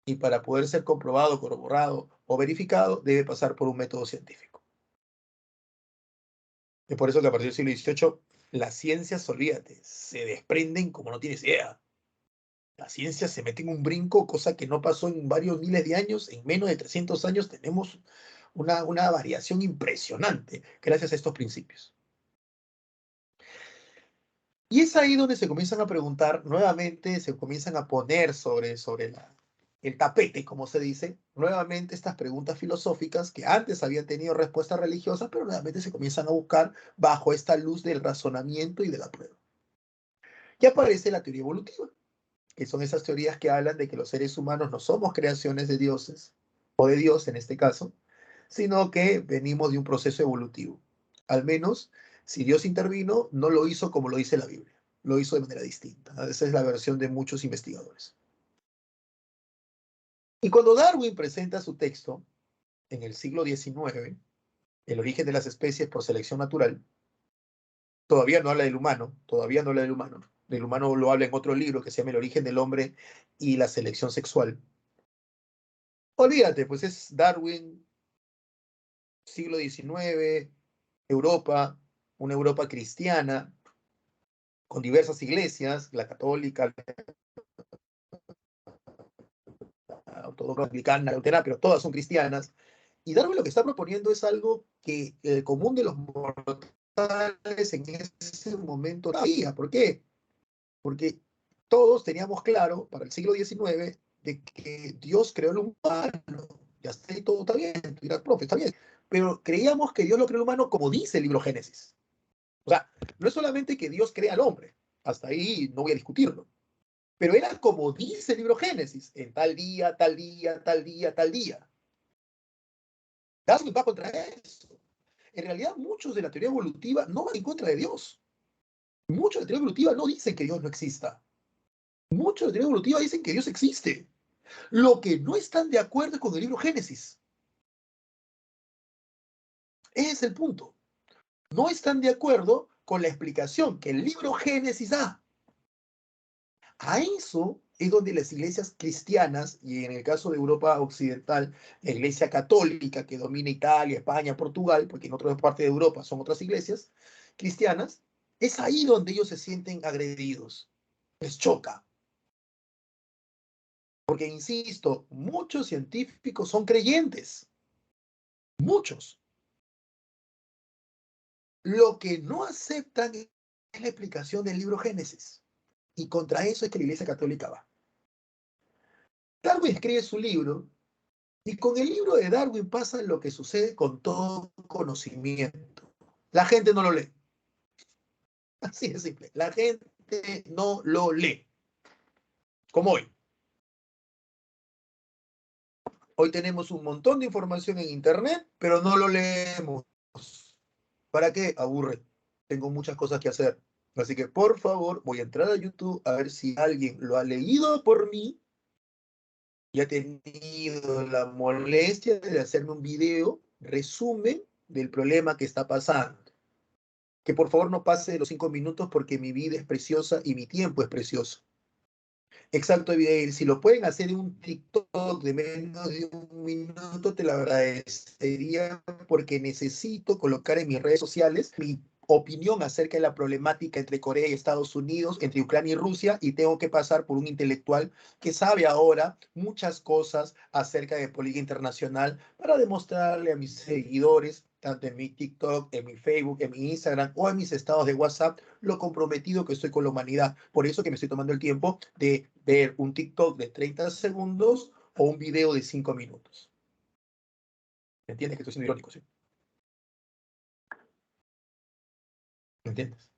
Speaker 1: Y para poder ser comprobado, corroborado o verificado, debe pasar por un método científico. Es por eso que a partir del siglo XVIII las ciencias, olvídate, se desprenden como no tienes idea. La ciencia se mete en un brinco, cosa que no pasó en varios miles de años. En menos de 300 años tenemos una variación impresionante gracias a estos principios. Y es ahí donde se comienzan a preguntar, nuevamente se comienzan a poner sobre el tapete, como se dice, nuevamente estas preguntas filosóficas que antes habían tenido respuestas religiosas, pero nuevamente se comienzan a buscar bajo esta luz del razonamiento y de la prueba. Y aparece la teoría evolutiva, que son esas teorías que hablan de que los seres humanos no somos creaciones de dioses, o de Dios en este caso, sino que venimos de un proceso evolutivo. Al menos, si Dios intervino, no lo hizo como lo dice la Biblia, lo hizo de manera distinta. Esa es la versión de muchos investigadores. Y cuando Darwin presenta su texto en el siglo XIX, El origen de las especies por selección natural, todavía no habla del humano, todavía no habla del humano. Del humano lo habla en otro libro que se llama El origen del hombre y la selección sexual. Olvídate, pues es Darwin, siglo XIX, Europa, una Europa cristiana, con diversas iglesias, la católica, la ortodoxa, anglicana, la luterana, pero todas son cristianas. Y Darwin lo que está proponiendo es algo que el común de los mortales en ese momento no sabía. ¿Por qué? Porque todos teníamos claro para el siglo XIX de que Dios creó el humano. Ya está ahí, todo está bien, tú dirás, profe, está bien. Pero creíamos que Dios lo creó el humano como dice el libro Génesis. O sea, no es solamente que Dios crea al hombre, hasta ahí no voy a discutirlo, pero era como dice el libro Génesis, en tal día, tal día, tal día, tal día. Darwin va contra eso. En realidad, muchos de la teoría evolutiva no van en contra de Dios. Muchos de la teoría evolutiva no dicen que Dios no exista. Muchos de la teoría evolutiva dicen que Dios existe. Lo que no están de acuerdo es con el libro Génesis. Ese es el punto. No están de acuerdo con la explicación que el libro Génesis da. A eso es donde las iglesias cristianas, y en el caso de Europa Occidental, la iglesia católica que domina Italia, España, Portugal, porque en otras partes de Europa son otras iglesias cristianas, es ahí donde ellos se sienten agredidos. Les choca. Porque, insisto, muchos científicos son creyentes. Muchos. Lo que no aceptan es la explicación del libro Génesis. Y contra eso es que la iglesia católica va. Darwin escribe su libro. Y con el libro de Darwin pasa lo que sucede con todo conocimiento. La gente no lo lee. Así de simple. La gente no lo lee. Como hoy. Hoy tenemos un montón de información en Internet, pero no lo leemos. ¿Para qué? Aburre. Tengo muchas cosas que hacer. Así que, por favor, voy a entrar a YouTube a ver si alguien lo ha leído por mí y ha tenido la molestia de hacerme un video resumen del problema que está pasando. Que por favor no pase de los 5 minutos porque mi vida es preciosa y mi tiempo es precioso. Exacto, Abigail. Si lo pueden hacer en un TikTok de menos de 1 minuto, te lo agradecería porque necesito colocar en mis redes sociales mi opinión acerca de la problemática entre Corea y Estados Unidos, entre Ucrania y Rusia, y tengo que pasar por un intelectual que sabe ahora muchas cosas acerca de política internacional para demostrarle a mis seguidores, tanto en mi TikTok, en mi Facebook, en mi Instagram o en mis estados de WhatsApp, lo comprometido que estoy con la humanidad. Por eso que me estoy tomando el tiempo de ver un TikTok de 30 segundos o un video de 5 minutos. ¿Me entiendes que estoy siendo irónico? ¿Sí? ¿Me entiendes?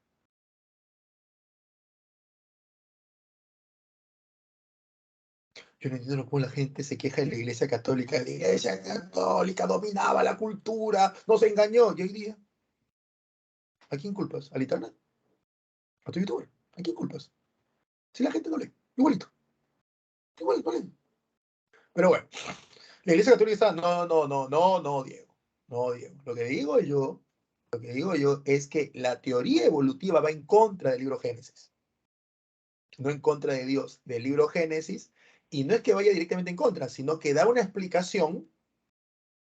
Speaker 1: Yo no entiendo cómo la gente se queja de la Iglesia Católica. La Iglesia Católica dominaba la cultura, nos engañó. Y hoy día, ¿a quién culpas? ¿Al internet? ¿A tu youtuber? ¿A quién culpas? Si la gente no lee, igualito. Igual, no leen. Pero bueno, la Iglesia Católica está, no, Diego. No, Diego. Lo que digo yo es que la teoría evolutiva va en contra del libro Génesis, no en contra de Dios, del libro Génesis, y no es que vaya directamente en contra, sino que da una explicación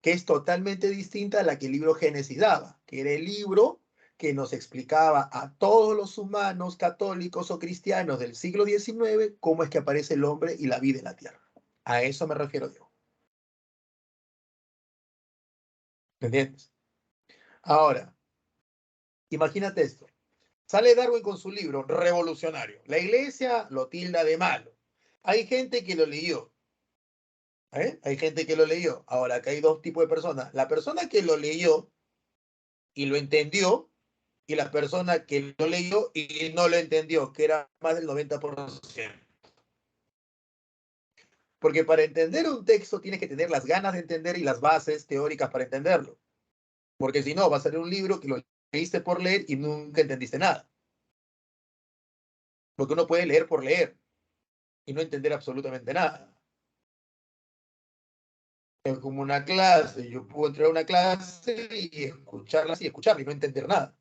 Speaker 1: que es totalmente distinta a la que el libro Génesis daba, que era el libro que nos explicaba a todos los humanos católicos o cristianos del siglo XIX cómo es que aparece el hombre y la vida en la tierra. A eso me refiero yo. ¿Me entiendes? Ahora, imagínate esto. Sale Darwin con su libro revolucionario. La iglesia lo tilda de malo. Hay gente que lo leyó. Hay gente que lo leyó. Ahora, acá hay dos tipos de personas. La persona que lo leyó y lo entendió, y la persona que lo leyó y no lo entendió, que era más del 90%. Porque para entender un texto tienes que tener las ganas de entender y las bases teóricas para entenderlo. Porque si no, va a ser un libro que lo leíste por leer y nunca entendiste nada. Porque uno puede leer por leer y no entender absolutamente nada. Es como una clase. Yo puedo entrar a una clase y escucharla y escucharla y no entender nada.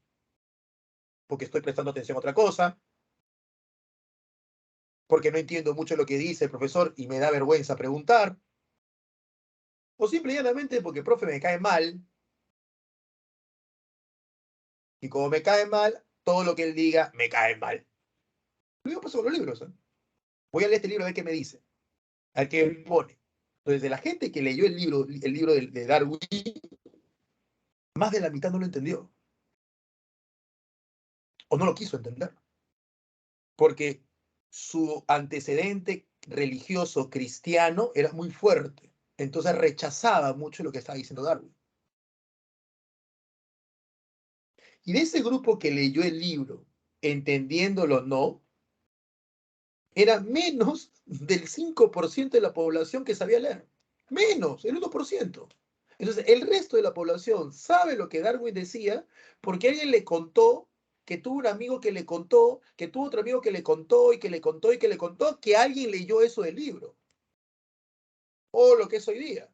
Speaker 1: Porque estoy prestando atención a otra cosa, porque no entiendo mucho lo que dice el profesor y me da vergüenza preguntar, o simple y llanamente porque el profe me cae mal, y como me cae mal, todo lo que él diga me cae mal. Lo mismo pasa con los libros, ¿eh? Voy a leer este libro a ver qué me dice, a ver qué pone. Entonces, de la gente que leyó el libro de Darwin, más de la mitad no lo entendió, o no lo quiso entender, porque su antecedente religioso cristiano era muy fuerte. Entonces rechazaba mucho lo que estaba diciendo Darwin. Y de ese grupo que leyó el libro, entendiéndolo o no, era menos del 5% de la población que sabía leer. Menos, el 1%. Entonces, el resto de la población sabe lo que Darwin decía porque alguien le contó, que tuvo un amigo que le contó, que tuvo otro amigo que le contó y que le contó y que le contó, que alguien leyó eso del libro. O lo que es hoy día.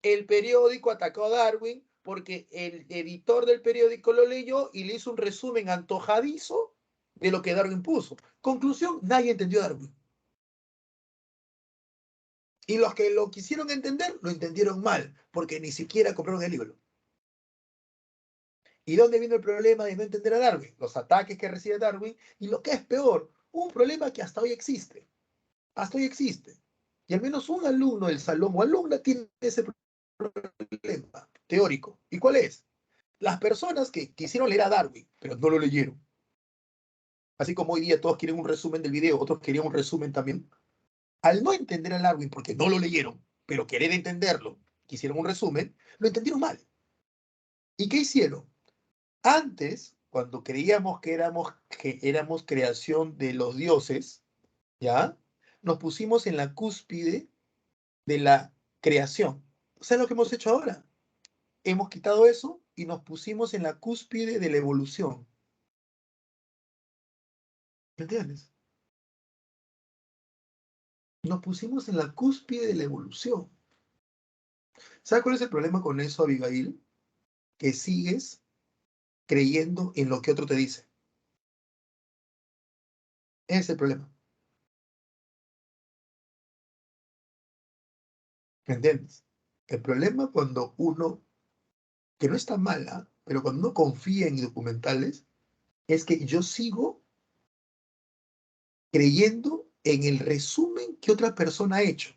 Speaker 1: El periódico atacó a Darwin porque el editor del periódico lo leyó y le hizo un resumen antojadizo de lo que Darwin puso. Conclusión, nadie entendió a Darwin. Y los que lo quisieron entender, lo entendieron mal, porque ni siquiera compraron el libro. ¿Y dónde vino el problema de no entender a Darwin? Los ataques que recibe Darwin y lo que es peor, un problema que hasta hoy existe. Hasta hoy existe. Y al menos un alumno del salón o alumna tiene ese problema teórico. ¿Y cuál es? Las personas que quisieron leer a Darwin, pero no lo leyeron. Así como hoy día todos quieren un resumen del video, otros querían un resumen también. Al no entender a Darwin porque no lo leyeron, pero querer entenderlo, quisieron un resumen, lo entendieron mal. ¿Y qué hicieron? Antes, cuando creíamos que éramos creación de los dioses, ¿ya? Nos pusimos en la cúspide de la creación. ¿Sabes lo que hemos hecho ahora? Hemos quitado eso y nos pusimos en la cúspide de la evolución. ¿Me entiendes? Nos pusimos en la cúspide de la evolución. ¿Sabes cuál es el problema con eso, Abigail? Que sigues creyendo en lo que otro te dice. Ese es el problema. ¿Me entiendes? El problema cuando uno, que no está mala, pero cuando uno confía en documentales, es que yo sigo creyendo en el resumen que otra persona ha hecho.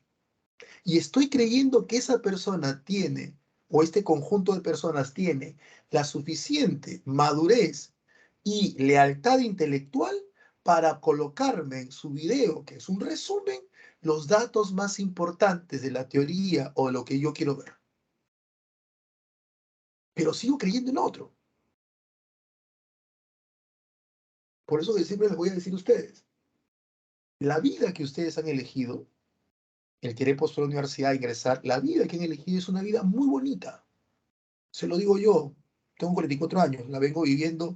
Speaker 1: Y estoy creyendo que esa persona tiene, o este conjunto de personas tiene, la suficiente madurez y lealtad intelectual para colocarme en su video, que es un resumen, los datos más importantes de la teoría o de lo que yo quiero ver. Pero sigo creyendo en otro. Por eso que siempre les voy a decir a ustedes, la vida que ustedes han elegido, el querer postular a la universidad, ingresar, la vida que han elegido es una vida muy bonita. Se lo digo yo, tengo 44 años, la vengo viviendo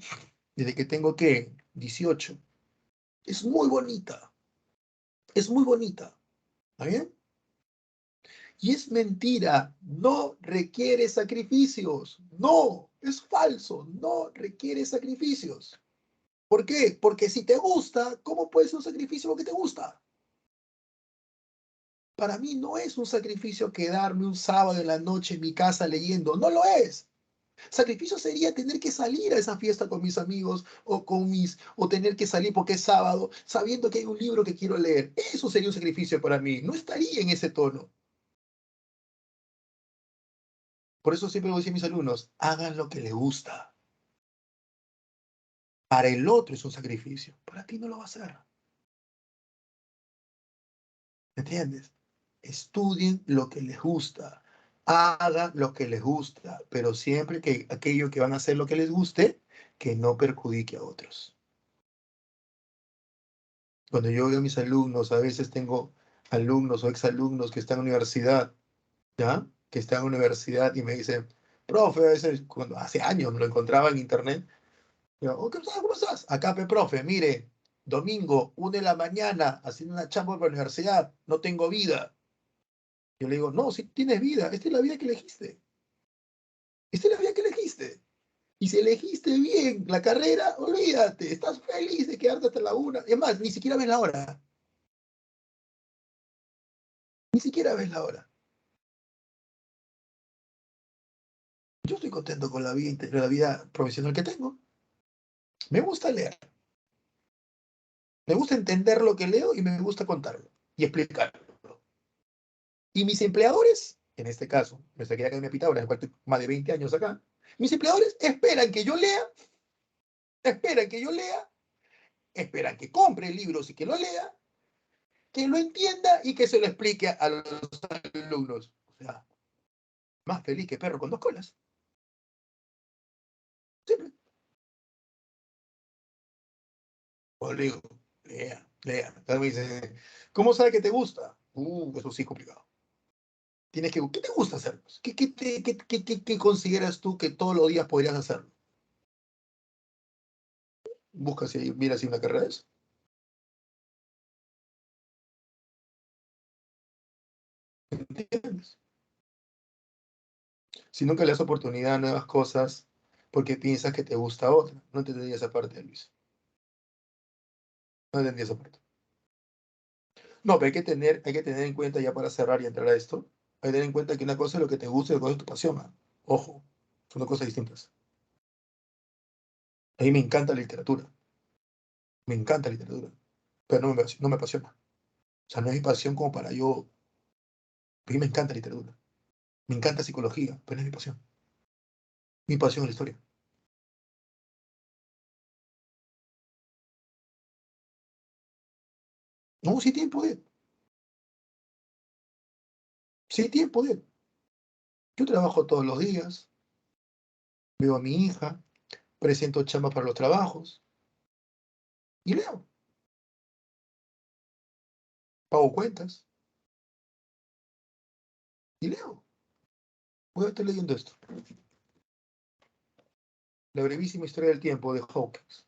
Speaker 1: desde que tengo, ¿qué? 18. Es muy bonita, es muy bonita. ¿Está bien? Y es mentira, no requiere sacrificios. No, es falso, no requiere sacrificios. ¿Por qué? Porque si te gusta, ¿cómo puede ser un sacrificio porque te gusta? Para mí no es un sacrificio quedarme un sábado en la noche en mi casa leyendo, no lo es. Sacrificio sería tener que salir a esa fiesta con mis amigos o tener que salir porque es sábado, sabiendo que hay un libro que quiero leer. Eso sería un sacrificio para mí. No estaría en ese tono. Por eso siempre voy a decir a mis alumnos, hagan lo que les gusta. Para el otro es un sacrificio, para ti no lo va a hacer. ¿Me entiendes? Estudien lo que les gusta, hagan lo que les gusta, pero siempre que aquello que van a hacer lo que les guste, que no perjudique a otros. Cuando yo veo a mis alumnos, a veces tengo alumnos o exalumnos que están en universidad, ¿ya? Que están en universidad y me dicen, profe, a veces, cuando hace años me lo encontraba en internet, digo, oh, ¿qué pasa? ¿Cómo estás? Acá, profe, mire, domingo, 1 de la mañana, haciendo una chamba para la universidad, no tengo vida. Yo le digo, no, si tienes vida, esta es la vida que elegiste. Esta es la vida que elegiste. Y si elegiste bien la carrera, olvídate, estás feliz de quedarte hasta la 1. Es más, ni siquiera ves la hora. Ni siquiera ves la hora. Yo estoy contento con la vida profesional que tengo. Me gusta leer. Me gusta entender lo que leo y me gusta contarlo y explicarlo. Y mis empleadores, en este caso, me saqué de Academia Pitágoras, después estoy más de 20 años acá, mis empleadores esperan que yo lea, esperan que compre libros y que lo lea, que lo entienda y que se lo explique a los alumnos. O sea, más feliz que perro con 2 colas. Simple. O le digo, lea, lea. Entonces me dice, ¿cómo sabe que te gusta? Eso sí es complicado. ¿Qué te gusta hacer? ¿Qué consideras tú que todos los días podrías hacerlo? Busca si mira si una carrera es. ¿Entiendes? Si nunca le das oportunidad a nuevas cosas porque piensas que te gusta otra. No entendí esa parte, Luis. No entendí esa parte. No, pero hay que tener en cuenta ya para cerrar y entrar a esto. Hay que tener en cuenta que una cosa es lo que te gusta y otra cosa es tu pasión. ¿Ah? Ojo, son dos cosas distintas. A mí me encanta la literatura. Me encanta la literatura. Pero no me apasiona. O sea, no es mi pasión como para yo. A mí me encanta la literatura. Me encanta psicología, pero no es mi pasión. Mi pasión es la historia. No, sí tiempo de. Sí tiempo de. Yo trabajo todos los días, veo a mi hija, presento chambas para los trabajos y leo. Pago cuentas y leo. Voy a estar leyendo esto. La brevísima historia del tiempo de Hawkins,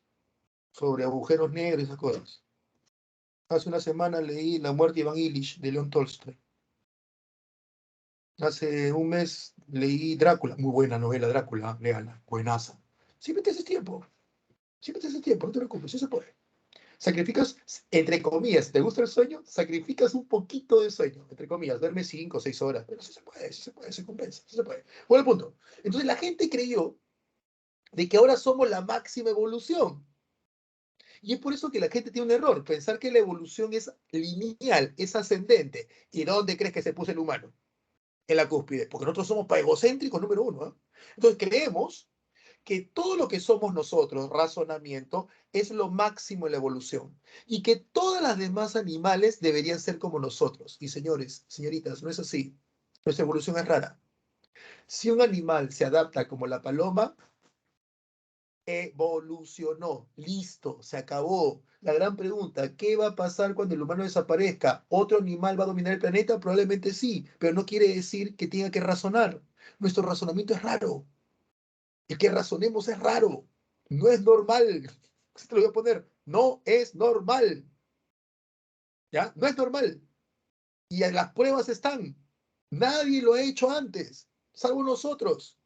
Speaker 1: sobre agujeros negros y esas cosas. Hace una semana leí La muerte de Iván Illich de León Tolstoy. Hace un mes leí Drácula, muy buena novela Drácula, léala, buenaza. Siempre te haces tiempo, siempre te haces tiempo, no te preocupes, sí se puede. Sacrificas, entre comillas, ¿te gusta el sueño? Sacrificas un poquito de sueño, entre comillas, duerme 5 o 6 horas, pero sí se puede, sí se puede, se compensa, sí se puede. Bueno, el punto. Entonces la gente creyó de que ahora somos la máxima evolución. Y es por eso que la gente tiene un error, pensar que la evolución es lineal, es ascendente. ¿Y dónde crees que se puso el humano? En la cúspide, porque nosotros somos egocéntricos número uno. ¿Eh? Entonces creemos que todo lo que somos nosotros, razonamiento, es lo máximo en la evolución y que todas las demás animales deberían ser como nosotros. Y señores, señoritas, no es así. Nuestra evolución es rara. Si un animal se adapta como la paloma, evolucionó, listo, se acabó. La gran pregunta, ¿qué va a pasar cuando el humano desaparezca? ¿Otro animal va a dominar el planeta? Probablemente sí, pero no quiere decir que tenga que razonar. Nuestro razonamiento es raro. El que razonemos es raro. No es normal. Así te lo voy a poner. No es normal. ¿Ya? No es normal. Y las pruebas están. Nadie lo ha hecho antes, salvo nosotros.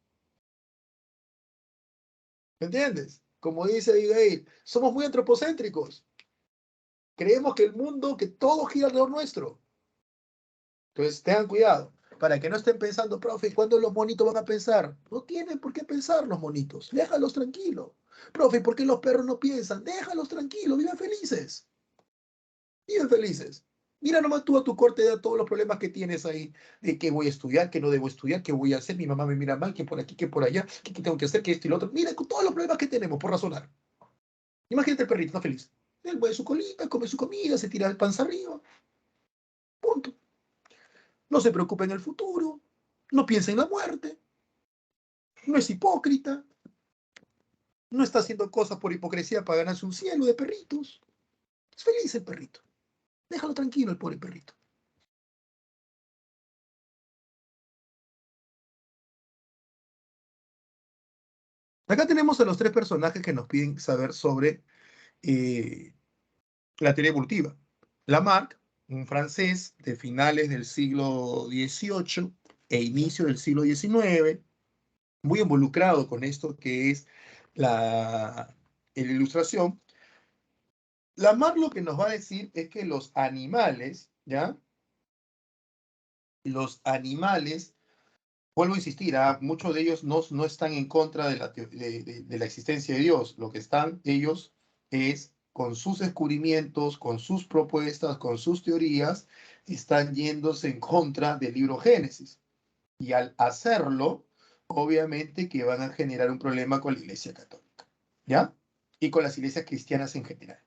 Speaker 1: ¿Me entiendes? Como dice Abigail, somos muy antropocéntricos. Creemos que el mundo, que todo gira alrededor nuestro. Entonces, tengan cuidado. para que no estén pensando, profe, ¿cuándo los monitos van a pensar? No tienen por qué pensar los monitos, déjalos tranquilos. Profe, ¿por qué los perros no piensan? Déjalos tranquilos, viven felices. Viven felices. Mira nomás tú a tu corta edad todos los problemas que tienes ahí, de qué voy a estudiar, qué no debo estudiar, qué voy a hacer, mi mamá me mira mal, que por aquí, que por allá, qué tengo que hacer, que esto y lo otro. Mira con todos los problemas que tenemos por razonar. Imagínate el perrito, está feliz. Él mueve su colita, come su comida, se tira el panza arriba. Punto. No se preocupa en el futuro, no piensa en la muerte, no es hipócrita, no está haciendo cosas por hipocresía para ganarse un cielo de perritos. Es feliz el perrito. Déjalo tranquilo el pobre perrito. Acá tenemos a los tres personajes que nos piden saber sobre eh, la teoría evolutiva. Lamarck, un francés de finales del siglo XVIII e inicio del siglo XIX, muy involucrado con esto que es la ilustración. Lamarck lo que nos va a decir es que los animales, ¿ya? Los animales, vuelvo a insistir, muchos de ellos no están en contra de la existencia de Dios. Lo que están ellos es con sus descubrimientos, con sus propuestas, con sus teorías, están yéndose en contra del libro Génesis. Y al hacerlo, obviamente que van a generar un problema con la Iglesia Católica, ¿ya? Y con las iglesias cristianas en general.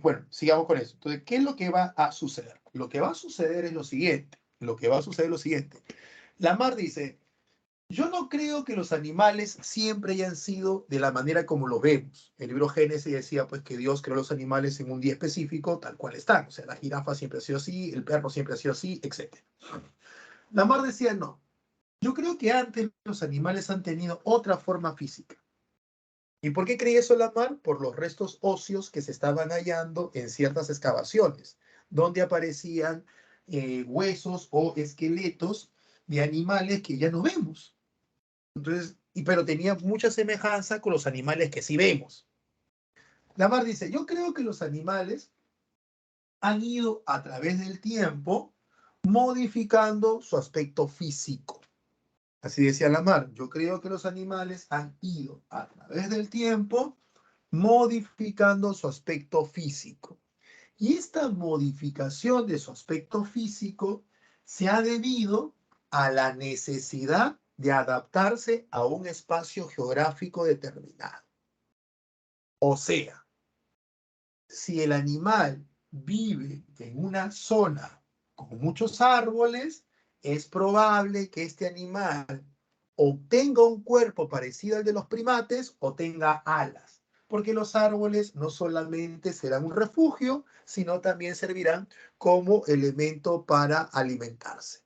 Speaker 1: Bueno, sigamos con eso. Entonces, ¿qué es lo que va a suceder? Lo que va a suceder es lo siguiente. Lo que va a suceder es lo siguiente. Lamar dice, yo no creo que los animales siempre hayan sido de la manera como lo vemos. El libro Génesis decía pues que Dios creó los animales en un día específico, tal cual están. O sea, la jirafa siempre ha sido así, el perro siempre ha sido así, etc. Lamar decía, no, yo creo que antes los animales han tenido otra forma física. ¿Y por qué creí eso Lamar? Por los restos óseos que se estaban hallando en ciertas excavaciones, donde aparecían huesos o esqueletos de animales que ya no vemos. Entonces, pero tenía mucha semejanza con los animales que sí vemos. Lamar dice, yo creo que los animales han ido a través del tiempo modificando su aspecto físico. Así decía Lamar, yo creo que los animales han ido a través del tiempo modificando su aspecto físico. Y esta modificación de su aspecto físico se ha debido a la necesidad de adaptarse a un espacio geográfico determinado. O sea, si el animal vive en una zona con muchos árboles, es probable que este animal o tenga un cuerpo parecido al de los primates o tenga alas, porque los árboles no solamente serán un refugio, sino también servirán como elemento para alimentarse.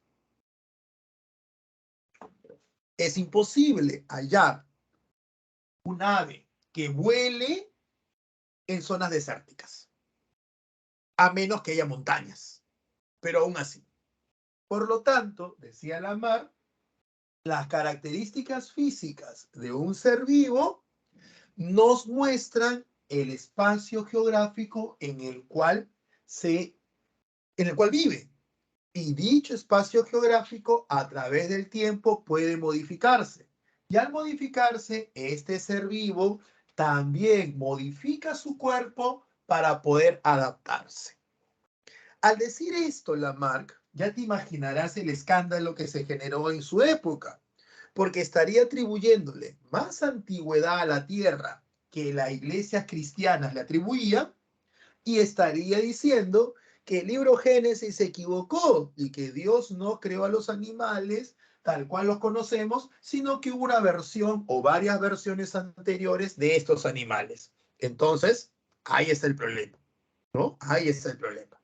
Speaker 1: Es imposible hallar un ave que vuele en zonas desérticas, a menos que haya montañas, pero aún así. Por lo tanto, decía Lamarck, las características físicas de un ser vivo nos muestran el espacio geográfico en el cual vive. Y dicho espacio geográfico a través del tiempo puede modificarse. Y al modificarse, este ser vivo también modifica su cuerpo para poder adaptarse. Al decir esto, Lamarck, ya te imaginarás el escándalo que se generó en su época, porque estaría atribuyéndole más antigüedad a la Tierra que la iglesia cristiana le atribuía, y estaría diciendo que el libro Génesis se equivocó y que Dios no creó a los animales tal cual los conocemos, sino que hubo una versión o varias versiones anteriores de estos animales. Entonces, ahí está el problema, ¿no? Ahí está el problema.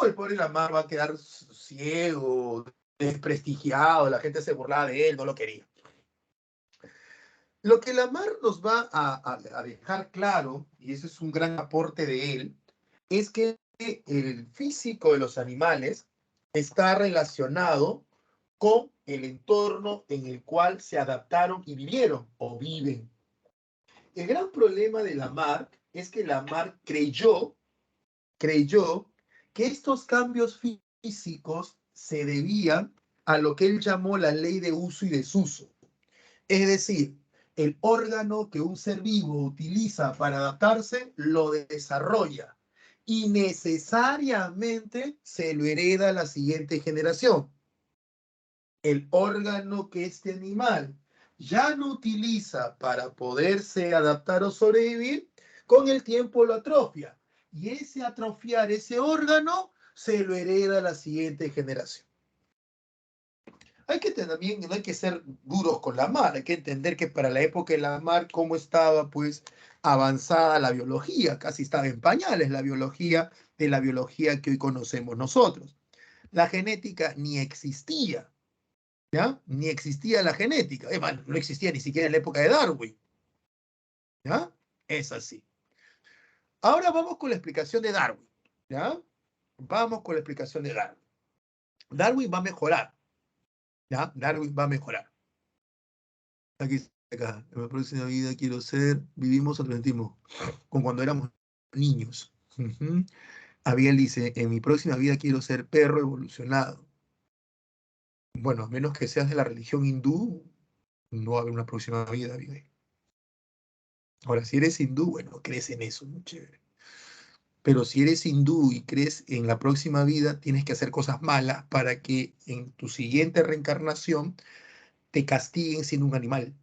Speaker 1: El pobre Lamar va a quedar ciego, desprestigiado, la gente se burlaba de él, no lo quería. Lo que Lamar nos va a dejar claro, y ese es un gran aporte de él, es que el físico de los animales está relacionado con el entorno en el cual se adaptaron y vivieron o viven. El gran problema de Lamarck es que Lamarck creyó que estos cambios físicos se debían a lo que él llamó la ley de uso y desuso. Es decir, el órgano que un ser vivo utiliza para adaptarse lo desarrolla y necesariamente se lo hereda a la siguiente generación. El órgano que este animal ya no utiliza para poderse adaptar o sobrevivir, con el tiempo lo atrofia. Y ese atrofiar ese órgano se lo hereda a la siguiente generación. Hay que también, no hay que ser duros con la mar, hay que entender que para la época de la mar, cómo estaba pues avanzada la biología, casi estaba en pañales la biología de la biología que hoy conocemos nosotros. La genética ni existía, ¿ya? Ni existía la genética, no existía ni siquiera en la época de Darwin, ¿ya? Es así. Ahora vamos con la explicación de Darwin, ¿ya? Vamos con la explicación de Darwin. Darwin va a mejorar, ¿ya? Darwin va a mejorar. Aquí, acá, en la próxima vida quiero ser, vivimos o transmitimos, con cuando éramos niños. Abiel dice, en mi próxima vida quiero ser perro evolucionado. Bueno, a menos que seas de la religión hindú, no va a haber una próxima vida, Abiel. Ahora, si eres hindú, bueno, crees en eso, muy chévere. Pero si eres hindú y crees en la próxima vida, tienes que hacer cosas malas para que en tu siguiente reencarnación te castiguen siendo un animal.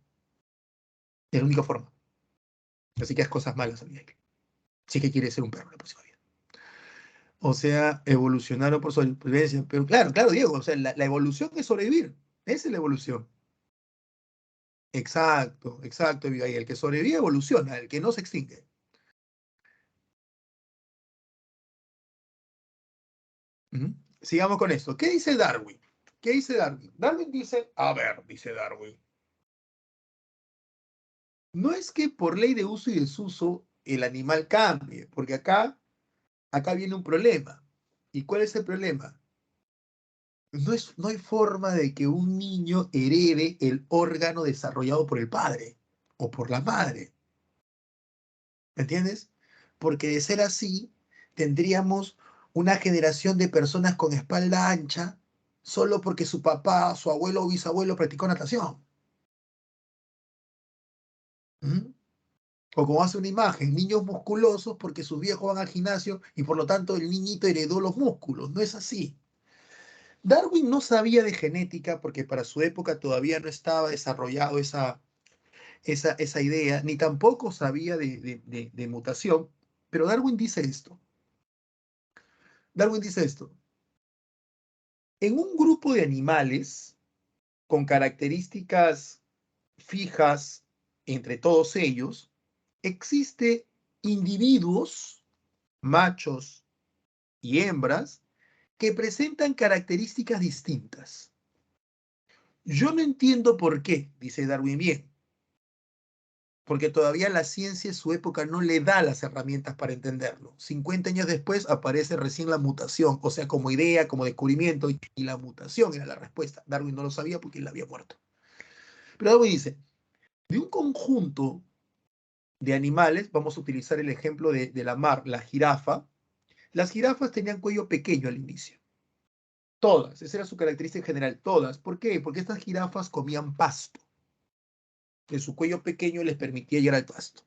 Speaker 1: Es la única forma. Así que haz cosas malas, Abiel. Si que quieres ser un perro en la próxima vida. O sea, evolucionaron por sobrevivencia. Pero claro, claro, Diego, o sea, la evolución es sobrevivir. Esa es la evolución. Exacto, exacto, Abigail. El que sobrevive evoluciona, el que no se extingue. Ujú. Sigamos con esto. ¿Qué dice Darwin? ¿Qué dice Darwin? Darwin dice, a ver, dice Darwin, no es que por ley de uso y desuso el animal cambie, porque acá viene un problema. ¿Y cuál es el problema? No hay forma de que un niño herede el órgano desarrollado por el padre o por la madre. ¿Me entiendes? Porque de ser así, tendríamos una generación de personas con espalda ancha solo porque su papá, su abuelo o bisabuelo practicó natación. ¿Mm? O como hace una imagen, niños musculosos porque sus viejos van al gimnasio y por lo tanto el niñito heredó los músculos. No es así. Darwin no sabía de genética porque para su época todavía no estaba desarrollado esa idea, ni tampoco sabía de mutación, pero Darwin dice esto. Darwin dice esto. En un grupo de animales con características fijas entre todos ellos, existe individuos, machos y hembras, que presentan características distintas. Yo no entiendo por qué, dice Darwin bien, porque todavía la ciencia en su época no le da las herramientas para entenderlo. 50 años después aparece recién la mutación, o sea, como idea, como descubrimiento, y la mutación era la respuesta. Darwin no lo sabía porque él había muerto. Pero Darwin dice, de un conjunto de animales, vamos a utilizar el ejemplo de la mar, la jirafa. Las jirafas tenían cuello pequeño al inicio. Todas, esa era su característica general, todas. ¿Por qué? Porque estas jirafas comían pasto, que su cuello pequeño les permitía llegar al pasto.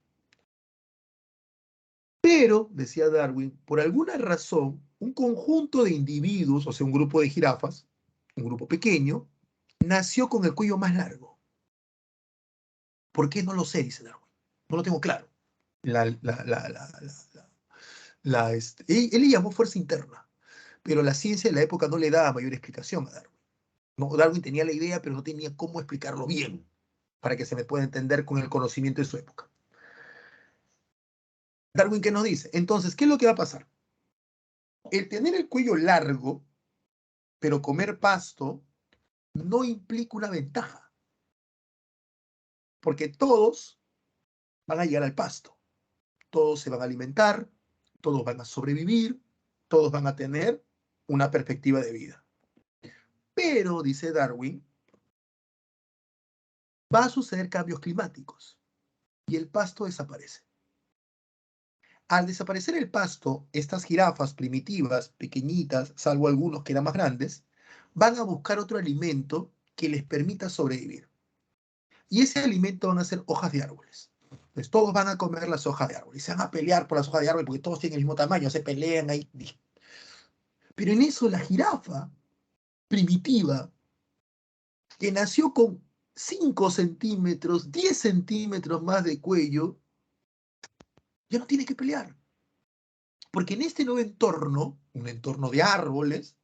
Speaker 1: Pero, decía Darwin, por alguna razón, un conjunto de individuos, o sea, un grupo de jirafas, un grupo pequeño, nació con el cuello más largo. ¿Por qué? No lo sé, dice Darwin. No lo tengo claro. La, la, la, la, la, él le llamó fuerza interna, pero la ciencia de la época no le daba mayor explicación a Darwin. No, Darwin tenía la idea, pero no tenía cómo explicarlo bien para que se me pueda entender con el conocimiento de su época. Darwin, ¿qué nos dice? Entonces, ¿qué es lo que va a pasar? El tener el cuello largo, pero comer pasto, no implica una ventaja, porque todos van a llegar al pasto, todos se van a alimentar, todos van a sobrevivir, todos van a tener una perspectiva de vida. Pero, dice Darwin, va a suceder cambios climáticos y el pasto desaparece. Al desaparecer el pasto, estas jirafas primitivas, pequeñitas, salvo algunos que eran más grandes, van a buscar otro alimento que les permita sobrevivir. Y ese alimento van a ser hojas de árboles. Entonces todos van a comer las hojas de árbol y se van a pelear por las hojas de árbol porque todos tienen el mismo tamaño, se pelean ahí. Pero en eso la jirafa primitiva, que nació con 5 centímetros, 10 centímetros más de cuello, ya no tiene que pelear. Porque en este nuevo entorno, un entorno de árboles,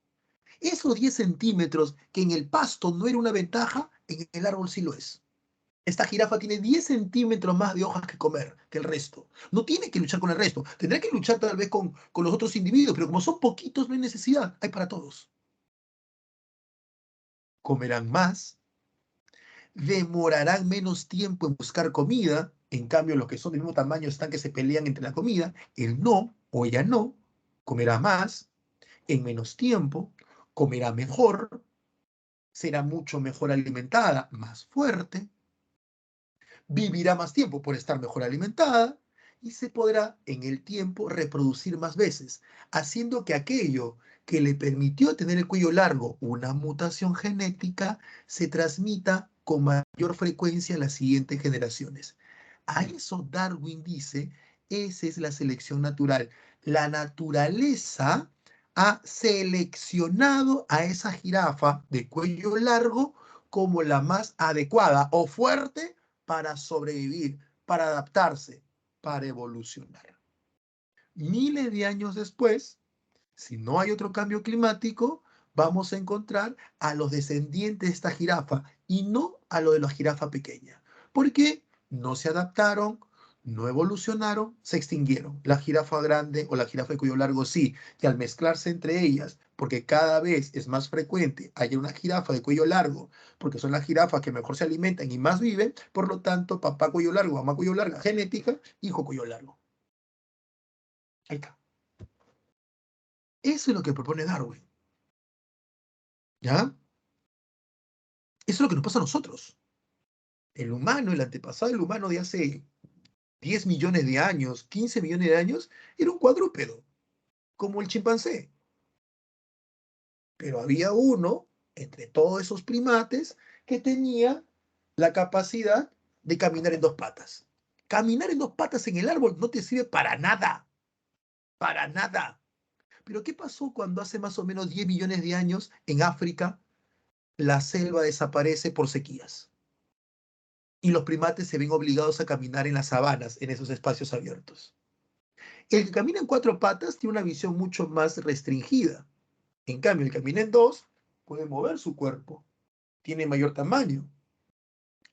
Speaker 1: esos 10 centímetros que en el pasto no era una ventaja, en el árbol sí lo es. Esta jirafa tiene 10 centímetros más de hojas que comer que el resto. No tiene que luchar con el resto. Tendrá que luchar tal vez con los otros individuos, pero como son poquitos, no hay necesidad. Hay para todos. Comerán más, demorarán menos tiempo en buscar comida. En cambio, los que son del mismo tamaño están que se pelean entre la comida. Él no, o ella no, comerá más, en menos tiempo, comerá mejor, será mucho mejor alimentada, más fuerte, vivirá más tiempo por estar mejor alimentada y se podrá en el tiempo reproducir más veces, haciendo que aquello que le permitió tener el cuello largo, una mutación genética, se transmita con mayor frecuencia en las siguientes generaciones. A eso Darwin dice, esa es la selección natural. La naturaleza ha seleccionado a esa jirafa de cuello largo como la más adecuada o fuerte para sobrevivir, para adaptarse, para evolucionar. Miles de años después, si no hay otro cambio climático, vamos a encontrar a los descendientes de esta jirafa y no a lo de la jirafa pequeña. ¿Por qué? No se adaptaron, no evolucionaron, se extinguieron. La jirafa grande o la jirafa de cuello largo sí, y al mezclarse entre ellas, porque cada vez es más frecuente haya una jirafa de cuello largo, porque son las jirafas que mejor se alimentan y más viven, por lo tanto, papá cuello largo, mamá cuello larga, genética, hijo cuello largo. Ahí está. Eso es lo que propone Darwin. ¿Ya? Eso es lo que nos pasa a nosotros. El humano, el antepasado del humano de hace 10 millones de años, 15 millones de años, era un cuadrúpedo, como el chimpancé. Pero había uno, entre todos esos primates, que tenía la capacidad de caminar en dos patas. Caminar en dos patas en el árbol no te sirve para nada, para nada. Pero ¿qué pasó cuando hace más o menos 10 millones de años en África la selva desaparece por sequías? Y los primates se ven obligados a caminar en las sabanas, en esos espacios abiertos. El que camina en cuatro patas tiene una visión mucho más restringida. En cambio, el que camina en dos puede mover su cuerpo, tiene mayor tamaño.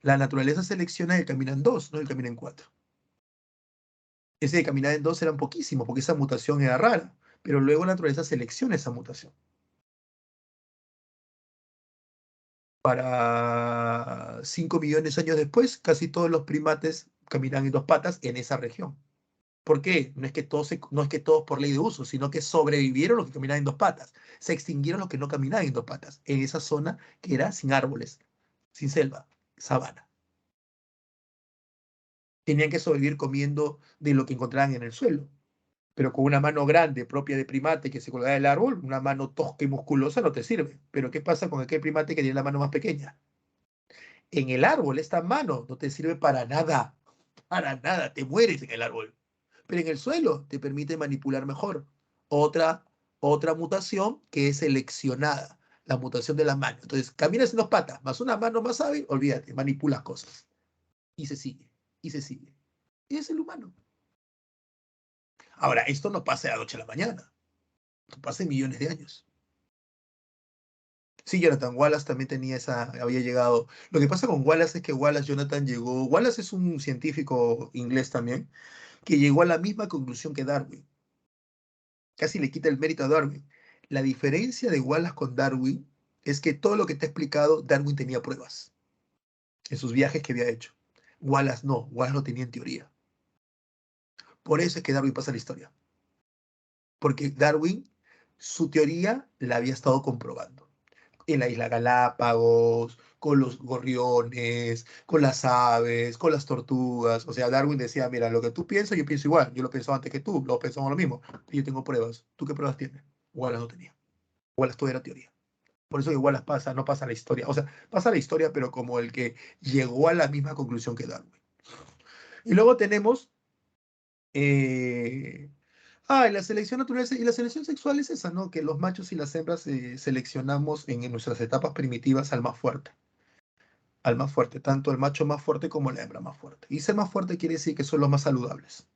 Speaker 1: La naturaleza selecciona el que camina en dos, no el que camina en cuatro. Ese de caminar en dos eran poquísimos porque esa mutación era rara, pero luego la naturaleza selecciona esa mutación. Para 5 millones de años después, casi todos los primates caminan en dos patas en esa región. ¿Por qué? No es que todos por ley de uso, sino que sobrevivieron los que caminaban en dos patas. Se extinguieron los que no caminaban en dos patas, en esa zona que era sin árboles, sin selva, sabana. Tenían que sobrevivir comiendo de lo que encontraban en el suelo. Pero con una mano grande, propia de primate, que se colgaba del árbol, una mano tosca y musculosa no te sirve. Pero ¿qué pasa con aquel primate que tiene la mano más pequeña? En el árbol, esta mano no te sirve para nada, te mueres en el árbol. Pero en el suelo te permite manipular mejor. Otra, otra mutación que es seleccionada, la mutación de la mano. Entonces, caminas en dos patas, más una mano más hábil, olvídate, manipulas cosas. Y se sigue, y se sigue. Y es el humano. Ahora, esto no pasa de la noche a la mañana. Esto pasa en millones de años. Sí, Jonathan Wallace también tenía había llegado. Lo que pasa con Wallace es que Jonathan llegó, Wallace es un científico inglés también, que llegó a la misma conclusión que Darwin. Casi le quita el mérito a Darwin. La diferencia de Wallace con Darwin es que todo lo que te he explicado, Darwin tenía pruebas en sus viajes que había hecho. Wallace no tenía en teoría. Por eso es que Darwin pasa la historia. Porque Darwin, su teoría la había estado comprobando. En la isla Galápagos, con los gorriones, con las aves, con las tortugas. O sea, Darwin decía, mira, lo que tú piensas, yo pienso igual. Yo lo pensaba antes que tú, lo pensamos lo mismo. Y yo tengo pruebas. ¿Tú qué pruebas tienes? Wallace no tenía. Wallace todo era teoría. Por eso igual las pasa, no pasa la historia. O sea, pasa la historia, pero como el que llegó a la misma conclusión que Darwin. Y luego tenemos... y la selección natural y la selección sexual es esa, ¿no? Que los machos y las hembras seleccionamos en nuestras etapas primitivas al más fuerte. Al más fuerte, tanto el macho más fuerte como la hembra más fuerte. Y ser más fuerte quiere decir que son los más saludables.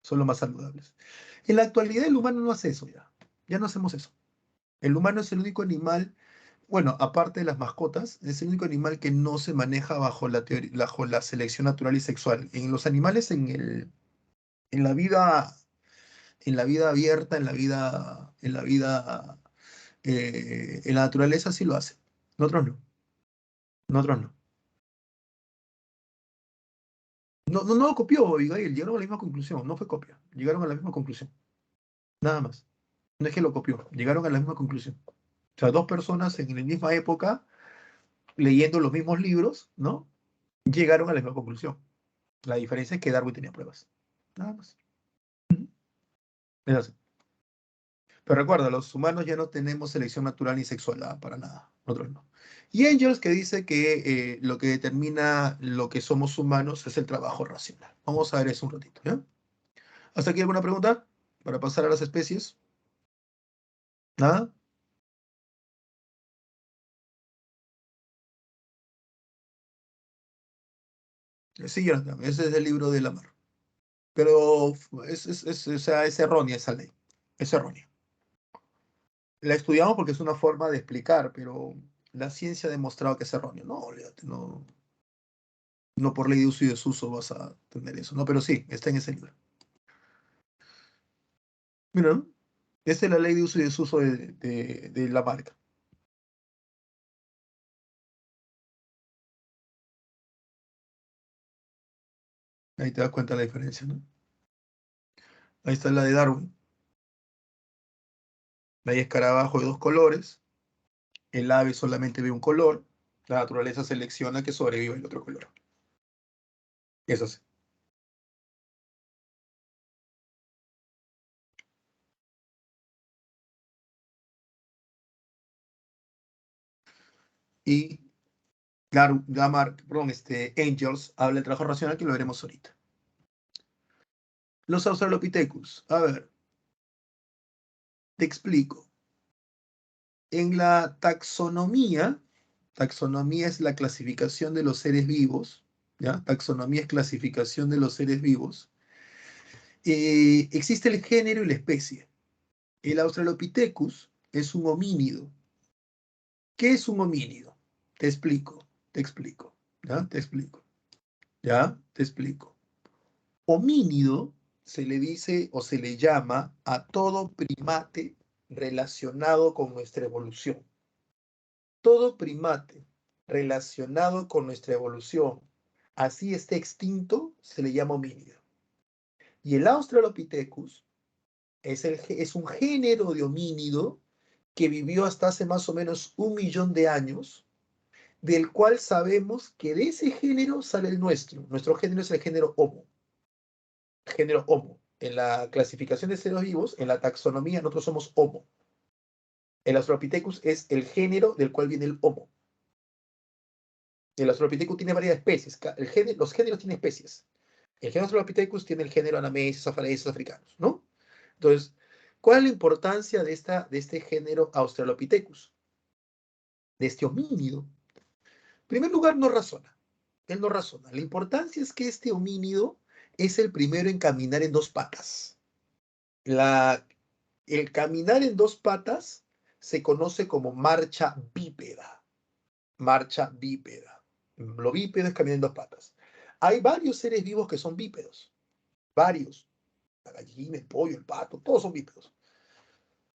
Speaker 1: Son los más saludables. En la actualidad el humano no hace eso ya. Ya no hacemos eso. El humano es el único animal, bueno, aparte de las mascotas, es el único animal que no se maneja bajo la selección natural y sexual. En los animales, en la vida, en la vida abierta, en la naturaleza sí lo hace. Nosotros no. Nosotros no. No lo copió Abigail, llegaron a la misma conclusión, no fue copia, llegaron a la misma conclusión, nada más. No es que lo copió, llegaron a la misma conclusión. O sea, dos personas en la misma época, leyendo los mismos libros, ¿no? Llegaron a la misma conclusión. La diferencia es que Darwin tenía pruebas. Nada más. Es así. Pero recuerda, los humanos ya no tenemos selección natural ni sexual, para nada. Nosotros no. Y Engels que dice que lo que determina lo que somos humanos es el trabajo racional. Vamos a ver eso un ratito, ¿ya? ¿Hasta aquí alguna pregunta? Para pasar a las especies. ¿Nada? Sí, Jonathan, ese es el libro de Lamarck. Pero o sea, es errónea esa ley. Es errónea. La estudiamos porque es una forma de explicar, pero la ciencia ha demostrado que es errónea. No, olvídate, no, no por ley de uso y desuso vas a tener eso. No, pero sí, está en ese libro. Mira, ¿no? Esta es la ley de uso y desuso de Lamarck. Ahí te das cuenta de la diferencia, ¿no? Ahí está la de Darwin. Hay escarabajo de dos colores. El ave solamente ve un color. La naturaleza selecciona que sobreviva el otro color. Eso sí. Y perdón, Angels habla del trabajo racional que lo veremos ahorita. Los Australopithecus. A ver, te explico. En la taxonomía es la clasificación de los seres vivos, ¿ya? Taxonomía es clasificación de los seres vivos. Existe el género y la especie. El Australopithecus es un homínido. ¿Qué es un homínido? Te explico, ¿ya? Te explico, ¿ya? Te explico. Homínido se le dice o se le llama a todo primate relacionado con nuestra evolución. Todo primate relacionado con nuestra evolución, así esté extinto, se le llama homínido. Y el Australopithecus es un género de homínido que vivió hasta hace más o menos 1 millón de años, del cual sabemos que de ese género sale el nuestro. Nuestro género es el género Homo. Género Homo. En la clasificación de seres vivos, en la taxonomía, nosotros somos Homo. El Australopithecus es el género del cual viene el Homo. El Australopithecus tiene varias especies. Los géneros tienen especies. El género Australopithecus tiene el género Anamesis, afarensis, africanos, ¿no? Entonces, ¿cuál es la importancia de este género Australopithecus? De este homínido. En primer lugar, no razona. Él no razona. La importancia es que este homínido es el primero en caminar en dos patas. El caminar en dos patas se conoce como marcha bípeda. Marcha bípeda. Lo bípedo es caminar en dos patas. Hay varios seres vivos que son bípedos. Varios. La gallina, el pollo, el pato, todos son bípedos.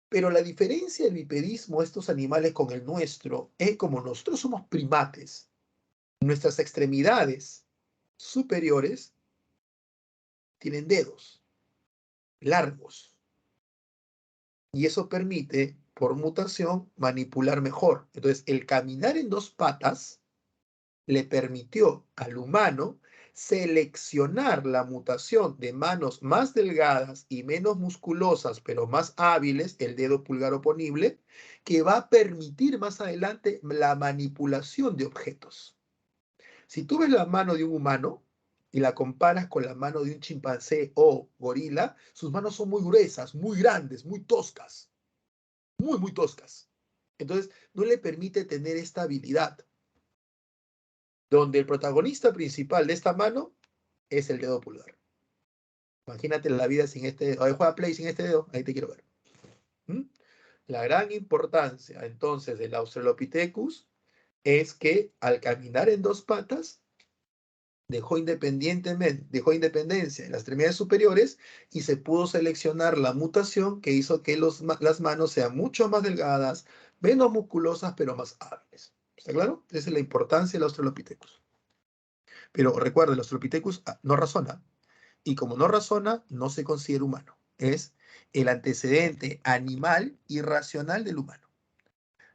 Speaker 1: Pero la diferencia del bipedismo de estos animales con el nuestro es como nosotros somos primates, nuestras extremidades superiores tienen dedos largos y eso permite, por mutación, manipular mejor. Entonces, el caminar en dos patas le permitió al humano seleccionar la mutación de manos más delgadas y menos musculosas, pero más hábiles, el dedo pulgar oponible, que va a permitir más adelante la manipulación de objetos. Si tú ves la mano de un humano y la comparas con la mano de un chimpancé o gorila, sus manos son muy gruesas, muy grandes, muy toscas, muy toscas. Entonces, no le permite tener esta habilidad, donde el protagonista principal de esta mano es el dedo pulgar. Imagínate la vida sin este dedo. A ver, juega Play sin este dedo, ahí te quiero ver. ¿Mm? La gran importancia, entonces, del Australopithecus es que al caminar en dos patas, dejó independencia en las extremidades superiores y se pudo seleccionar la mutación que hizo que las manos sean mucho más delgadas, menos musculosas, pero más hábiles. ¿Está claro? Esa es la importancia del Australopithecus. Pero recuerden, el Australopithecus no razona. Y como no razona, no se considera humano. Es el antecedente animal irracional del humano.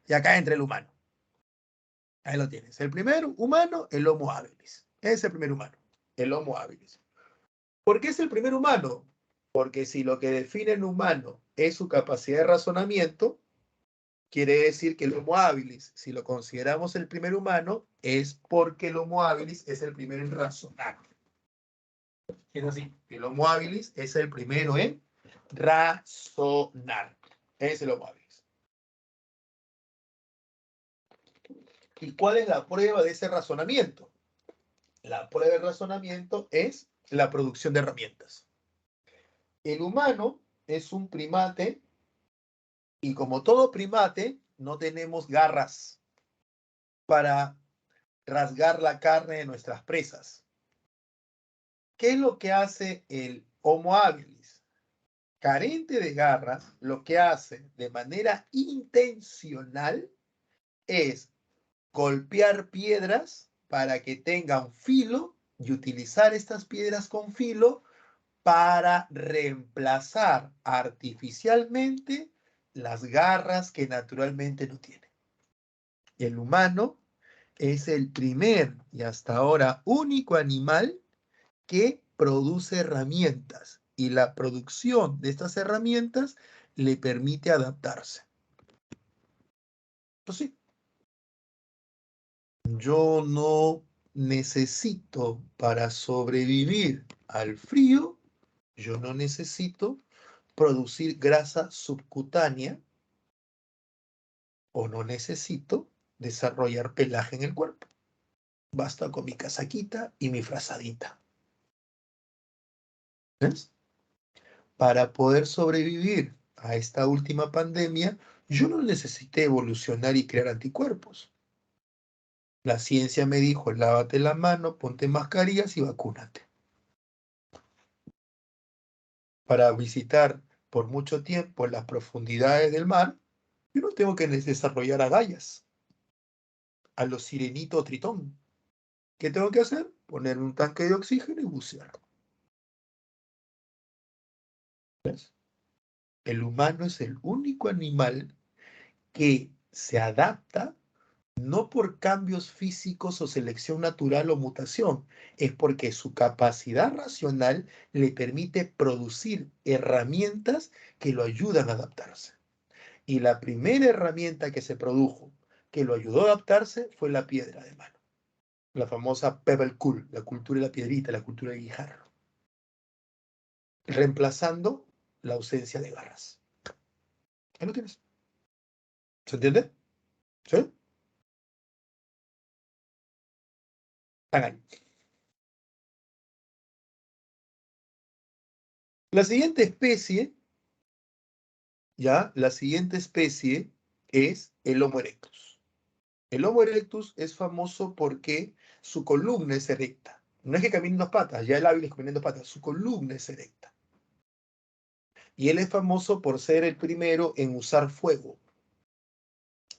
Speaker 1: Y acá entra el humano. Ahí lo tienes. El primer humano, el Homo habilis. Es el primer humano, el Homo habilis. ¿Por qué es el primer humano? Porque si lo que define el humano es su capacidad de razonamiento, quiere decir que el Homo habilis, si lo consideramos el primer humano, es porque el Homo habilis es el primero en razonar. Es así, el Homo habilis es el primero en razonar. Es el Homo habilis. ¿Y cuál es la prueba de ese razonamiento? La prueba de razonamiento es la producción de herramientas. El humano es un primate y como todo primate, no tenemos garras para rasgar la carne de nuestras presas. ¿Qué es lo que hace el Homo habilis? Carente de garras, lo que hace de manera intencional es golpear piedras para que tengan filo y utilizar estas piedras con filo para reemplazar artificialmente las garras que naturalmente no tiene. El humano es el primer y hasta ahora único animal que produce herramientas y la producción de estas herramientas le permite adaptarse. Pues sí, yo no necesito para sobrevivir al frío, yo no necesito producir grasa subcutánea o no necesito desarrollar pelaje en el cuerpo. Basta con mi casaquita y mi frazadita. ¿Ves? Para poder sobrevivir a esta última pandemia, yo no necesité evolucionar y crear anticuerpos. La ciencia me dijo, lávate la mano, ponte mascarillas y vacúnate. Para visitar por mucho tiempo las profundidades del mar, yo no tengo que desarrollar agallas, a los sirenito tritón. ¿Qué tengo que hacer? Poner un tanque de oxígeno y bucear. ¿Ves? El humano es el único animal que se adapta no por cambios físicos o selección natural o mutación, es porque su capacidad racional le permite producir herramientas que lo ayudan a adaptarse. Y la primera herramienta que se produjo que lo ayudó a adaptarse fue la piedra de mano, la famosa pebble cool, la cultura de la piedrita, la cultura de guijarro, reemplazando la ausencia de garras. Ahí lo tienes. ¿Se entiende? ¿Sí? Hagan. La siguiente especie, la siguiente especie es el Homo erectus. El Homo erectus es famoso porque su columna es erecta. No es que camine en dos patas, ya el hábil es caminar en dos patas, su columna es erecta. Y él es famoso por ser el primero en usar fuego.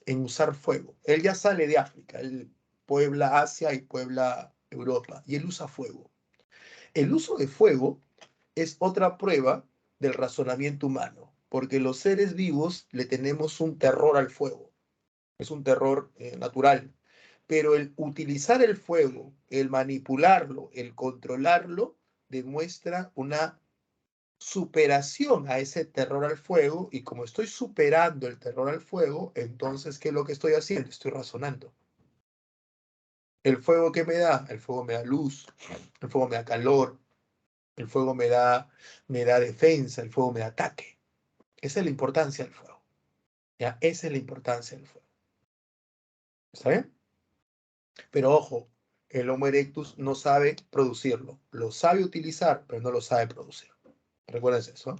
Speaker 1: En usar fuego. Él ya sale de África, él puebla Asia y puebla Europa, y él usa fuego. El uso de fuego es otra prueba del razonamiento humano, porque los seres vivos le tenemos un terror al fuego. Es un terror natural, Pero el utilizar el fuego, el manipularlo, el controlarlo, demuestra una superación a ese terror al fuego, y como estoy superando el terror al fuego, entonces, ¿qué es lo que estoy haciendo? Estoy razonando. ¿El fuego qué me da? El fuego me da luz, el fuego me da calor, el fuego me da defensa, el fuego me da ataque. Esa es la importancia del fuego. ¿Ya? Esa es la importancia del fuego. ¿Está bien? Pero ojo, el Homo erectus no sabe producirlo. Lo sabe utilizar, pero no lo sabe producir. Recuerden eso.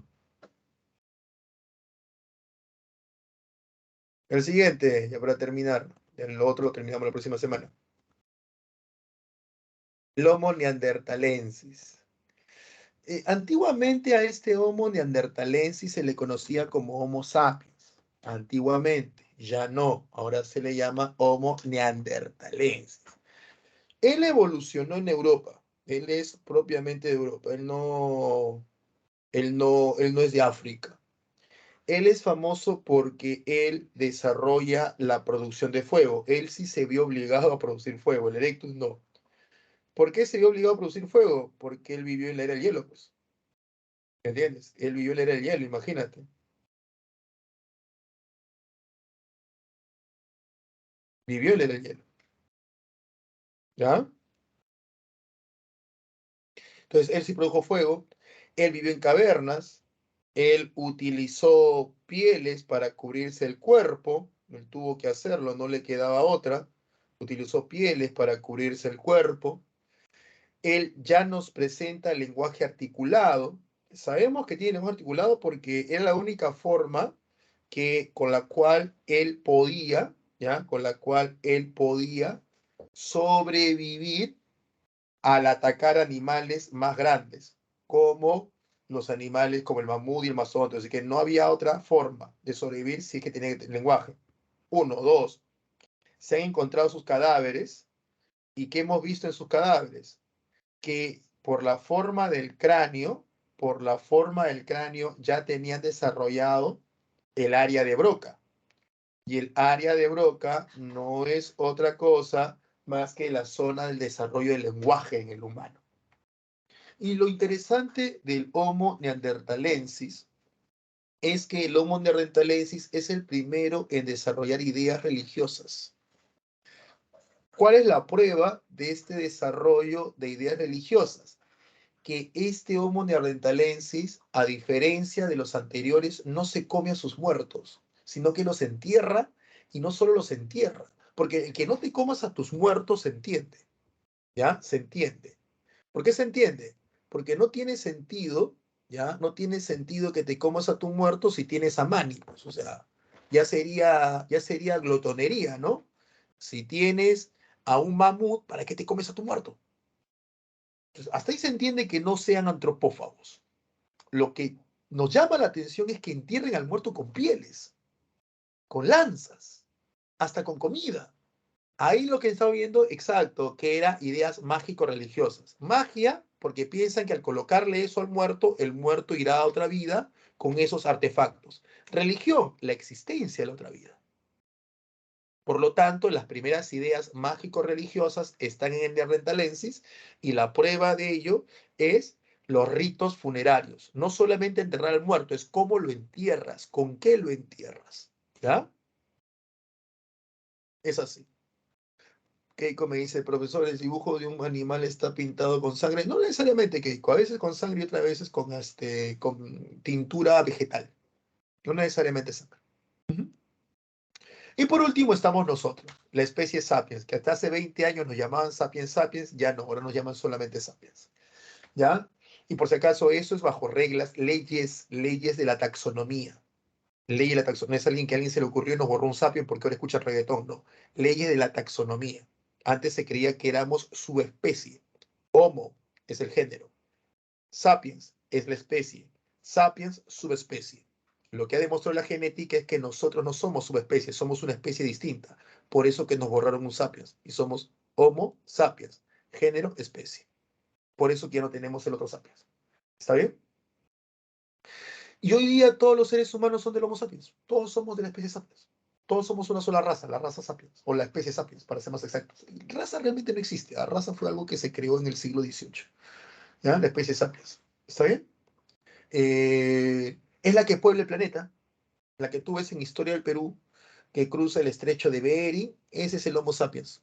Speaker 1: El siguiente, ya para terminar, el otro lo terminamos la próxima semana. El Homo neanderthalensis. Antiguamente a este Homo neanderthalensis se le conocía como Homo sapiens. Antiguamente, ya no, ahora se le llama Homo neanderthalensis. Él evolucionó en Europa. Él es propiamente de Europa. Él no es de África. Él es famoso porque él desarrolla la producción de fuego. Él sí se vio obligado a producir fuego. El Erectus no. ¿Por qué se vio obligado a producir fuego? Porque él vivió en la era del hielo, pues. ¿Entiendes? Él vivió en la era del hielo, imagínate. Vivió en la era del hielo. ¿Ya? Entonces, él sí produjo fuego. Él vivió en cavernas. Él utilizó pieles para cubrirse el cuerpo. Él tuvo que hacerlo, no le quedaba otra. Utilizó pieles para cubrirse el cuerpo. Él ya nos presenta el lenguaje articulado. Sabemos que tiene lenguaje articulado porque era la única forma con la cual él podía, ¿ya? Con la cual él podía sobrevivir al atacar animales más grandes, como los animales como el mamut y el masón. Así que no había otra forma de sobrevivir si es que tenía lenguaje. Uno, dos, se han encontrado sus cadáveres, y ¿qué hemos visto en sus cadáveres? Que por la forma del cráneo ya tenían desarrollado el área de Broca. Y el área de Broca no es otra cosa más que la zona del desarrollo del lenguaje en el humano. Y lo interesante del Homo neanderthalensis es que el Homo neanderthalensis es el primero en desarrollar ideas religiosas. ¿Cuál es la prueba de este desarrollo de ideas religiosas? Que este Homo neanderthalensis, a diferencia de los anteriores, no se come a sus muertos, sino que los entierra, y no solo los entierra, porque el que no te comas a tus muertos se entiende, ¿ya? Se entiende. ¿Por qué se entiende? Porque no tiene sentido, ¿ya? No tiene sentido que te comas a tu muerto si tienes a Manny, pues, o sea, ya sería glotonería, ¿no? Si tienes a un mamut, ¿para qué te comes a tu muerto? Entonces, hasta ahí se entiende que no sean antropófagos. Lo que nos llama la atención es que entierren al muerto con pieles, con lanzas, hasta con comida. Ahí lo que estaba viendo, exacto, que eran ideas mágico-religiosas. Magia, porque piensan que al colocarle eso al muerto, el muerto irá a otra vida con esos artefactos. Religión, la existencia de la otra vida. Por lo tanto, las primeras ideas mágico-religiosas están en el Neanderthalensis, y la prueba de ello es los ritos funerarios. No solamente enterrar al muerto, es cómo lo entierras, con qué lo entierras. ¿Ya? Es así. Keiko me dice, profesor, el dibujo de un animal está pintado con sangre. No necesariamente, Keiko, a veces con sangre y otras veces con tintura vegetal. No necesariamente sangre. Ujú. Y por último estamos nosotros, la especie sapiens, que hasta hace 20 años nos llamaban sapiens sapiens, ya no, ahora nos llaman solamente sapiens. ¿Ya? Y por si acaso eso es bajo reglas, leyes de la taxonomía. Leyes de la taxonomía. No es alguien que a alguien se le ocurrió y nos borró un sapien porque ahora escucha reggaetón, no. Leyes de la taxonomía. Antes se creía que éramos subespecie. Homo es el género. Sapiens es la especie. Sapiens, subespecie. Lo que ha demostrado la genética es que nosotros no somos subespecie, somos una especie distinta. Por eso que nos borraron un sapiens y somos Homo sapiens, género, especie. Por eso que ya no tenemos el otro sapiens. ¿Está bien? Y hoy día todos los seres humanos son del Homo sapiens. Todos somos de la especie sapiens. todos somos una sola raza, la raza sapiens, o la especie sapiens, para ser más exactos. Raza realmente no existe, la raza fue algo que se creó en el siglo XVIII, ¿ya? La especie sapiens, ¿está bien? Es la que puebla el planeta, la que tú ves en Historia del Perú, que cruza el estrecho de Bering, ese es el Homo sapiens,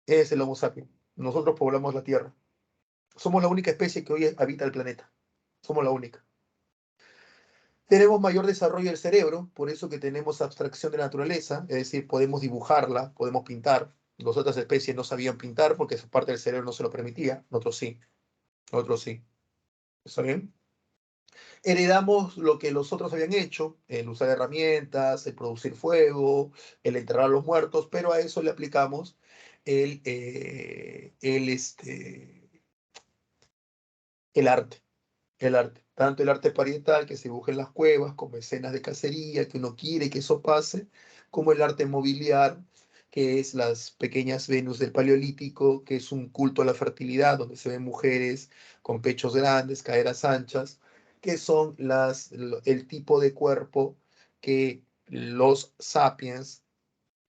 Speaker 1: ese es el Homo sapiens. Nosotros poblamos la Tierra. Somos la única especie que hoy habita el planeta. Somos la única. Tenemos mayor desarrollo del cerebro, por eso que tenemos abstracción de la naturaleza, es decir, podemos dibujarla, podemos pintar. Las otras especies no sabían pintar porque esa parte del cerebro no se lo permitía, nosotros sí, nosotros sí. ¿Está bien? Heredamos lo que los otros habían hecho, el usar herramientas, el producir fuego, el enterrar a los muertos, pero a eso le aplicamos el, eh, el, este, el arte. El arte, tanto el arte parietal que se dibuja en las cuevas, como escenas de cacería, que uno quiere que eso pase, como el arte mobiliar, que es las pequeñas Venus del Paleolítico, que es un culto a la fertilidad, donde se ven mujeres con pechos grandes, caderas anchas, que son el tipo de cuerpo que los sapiens,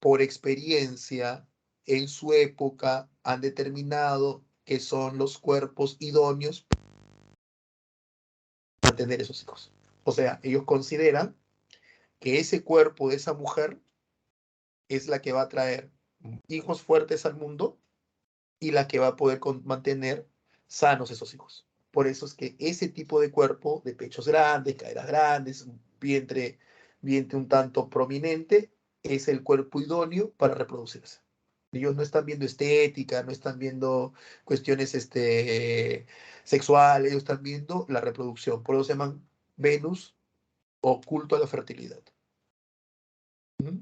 Speaker 1: por experiencia, en su época, han determinado que son los cuerpos idóneos tener esos hijos. O sea, ellos consideran que ese cuerpo de esa mujer es la que va a traer hijos fuertes al mundo y la que va a poder mantener sanos esos hijos. Por eso es que ese tipo de cuerpo, de pechos grandes, caderas grandes, vientre un tanto prominente, es el cuerpo idóneo para reproducirse. Ellos no están viendo estética, no están viendo cuestiones sexuales, ellos están viendo la reproducción. Por eso se llaman Venus oculto a la fertilidad. ¿Mm?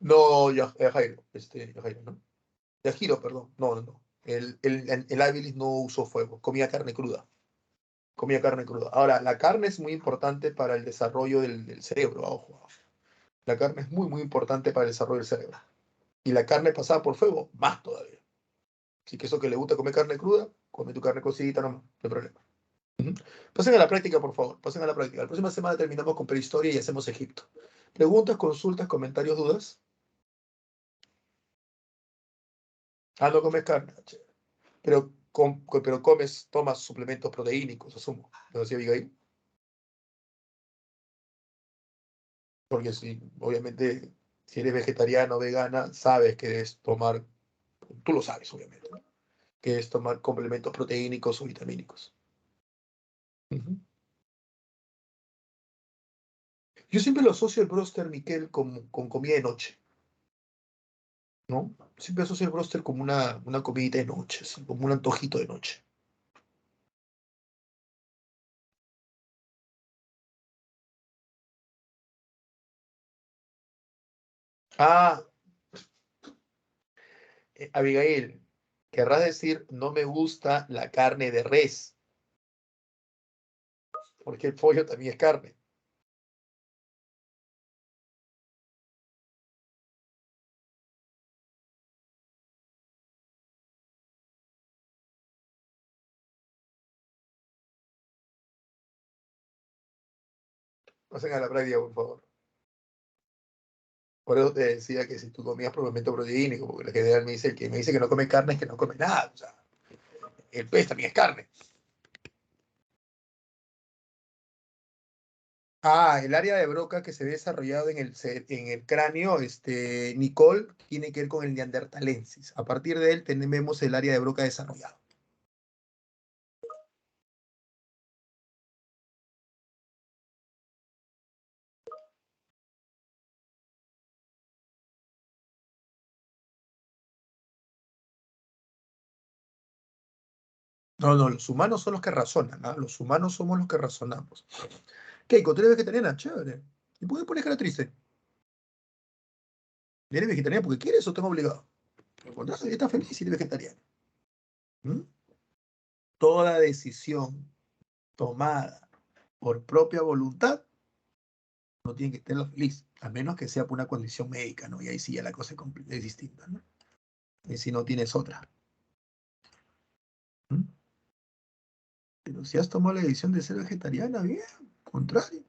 Speaker 1: No, Jairo, Jairo, ¿no? Yajiro, perdón. No, no, no. El Abilis no usó fuego, comía carne cruda. Comía carne cruda. Ahora, la carne es muy importante para el desarrollo del cerebro, ojo. La carne es muy, muy importante para el desarrollo del cerebro. Y la carne pasada por fuego, más todavía. Así que eso que le gusta comer carne cruda, come tu carne cocidita nomás, no hay problema. Ujú. Pasen a la práctica, por favor. Pasen a la práctica. La próxima semana terminamos con prehistoria y hacemos Egipto. Preguntas, consultas, comentarios, dudas. Ah, no comes carne. Pero, pero comes, tomas suplementos proteínicos, asumo. ¿No decía Abigail? Porque si, obviamente, si eres vegetariano o vegana, sabes que debes tomar, tú lo sabes, obviamente, ¿no? Que debes tomar complementos proteínicos o vitamínicos. Ujú. Yo siempre lo asocio el bróster, Miquel, con comida de noche, ¿no? Siempre asocio el bróster como una comidita de noche, así, como un antojito de noche. Ah, Abigail, querrás decir, no me gusta la carne de res, porque el pollo también es carne. Pasen a la práctica, por favor. Por eso te decía que si tú comías suplemento proteínico, porque la general me dice, el que me dice que no come carne es que no come nada. O sea, el pez también es carne. Ah, el área de Broca que se ve desarrollado en el cráneo, Nicole, tiene que ver con el neandertalensis. A partir de él tenemos el área de Broca desarrollado. No, no, los humanos son los que razonan, ¿ah? Los humanos somos los que razonamos. Keiko, ¿tú eres vegetariana? Chévere. ¿Y por qué pones cara triste? ¿Eres vegetariana porque quieres o te han obligado? Al contrario, estás feliz si eres vegetariana. ¿Mm? Toda decisión tomada por propia voluntad no tiene que estarlo feliz, a menos que sea por una condición médica, ¿no? Y ahí sí ya la cosa es distinta, ¿no? Y si no tienes otra. ¿Mm? Pero si has tomado la decisión de ser vegetariana, bien, al contrario,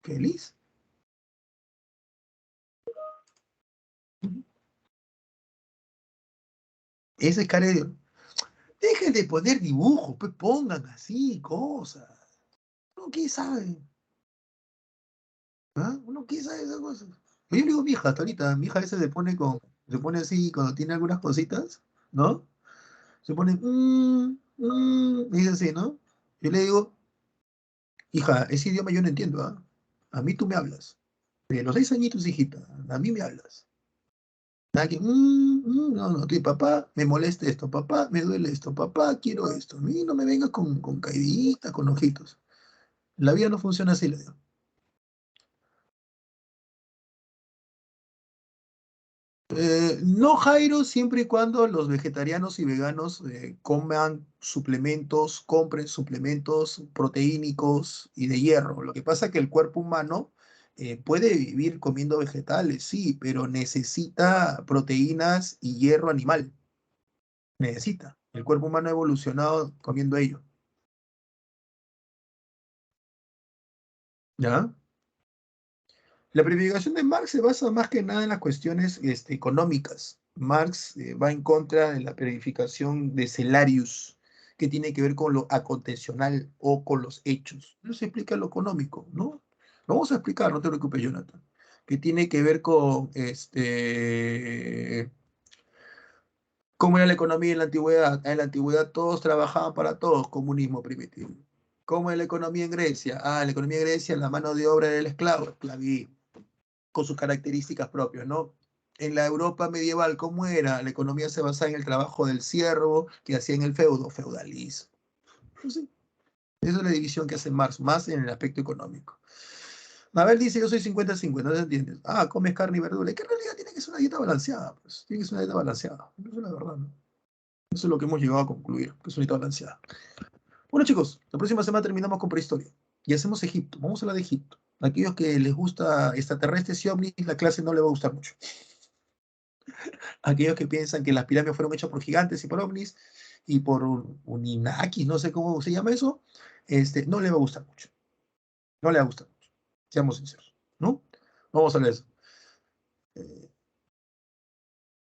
Speaker 1: feliz. Ese es cara de... Dejen de poner dibujos, pues pongan así cosas. Uno qué sabe, ¿ah? Uno qué sabe esas cosas. Yo le digo a mi hija hasta ahorita, mi hija a veces se pone así cuando tiene algunas cositas, ¿no? Se pone, y dice así, ¿no? Yo le digo, hija, ese idioma yo no entiendo, ¿ah? A mí tú me hablas. De los 6 añitos, hijita, a mí me hablas. Nada que, no, no, que papá, me molesta esto, papá, me duele esto, papá, quiero esto. A mí no me vengas con caíditas, con ojitos. La vida no funciona así, le digo. No, Jairo, siempre y cuando los vegetarianos y veganos coman suplementos, compren suplementos proteínicos y de hierro. Lo que pasa es que el cuerpo humano puede vivir comiendo vegetales, sí, pero necesita proteínas y hierro animal. Necesita. El cuerpo humano ha evolucionado comiendo ello. ¿Ya? La planificación de Marx se basa más que nada en las cuestiones económicas. Marx va en contra de la planificación de Celarius, que tiene que ver con lo acontecional o con los hechos. No se explica lo económico, ¿no? Lo vamos a explicar, no te preocupes, Jonathan. Que tiene que ver con cómo era la economía en la antigüedad. En la antigüedad todos trabajaban para todos, comunismo primitivo. ¿Cómo es la economía en Grecia? En la economía en Grecia la mano de obra era el esclavo, esclavismo con sus características propias, ¿no? En la Europa medieval, ¿cómo era? La economía se basaba en el trabajo del siervo que hacía en el feudo, feudalismo. Pues sí, esa es la división que hace Marx, más en el aspecto económico. Mabel dice, yo soy 50-50, ¿no se entiende? Comes carne y verdura. ¿Qué realidad tiene que ser una dieta balanceada? Pues tiene que ser una dieta balanceada. Eso es la verdad, ¿no? Eso es lo que hemos llegado a concluir, que es una dieta balanceada. Bueno, chicos, la próxima semana terminamos con prehistoria y hacemos Egipto. Vamos a hablar de Egipto. A aquellos que les gusta extraterrestres y ovnis, la clase no les va a gustar mucho. Aquellos que piensan que las pirámides fueron hechas por gigantes y por ovnis y por Uninakis, no sé cómo se llama eso, no le va a gustar mucho. No le va a gustar mucho. Seamos sinceros, ¿no? Vamos a ver eso. Eh,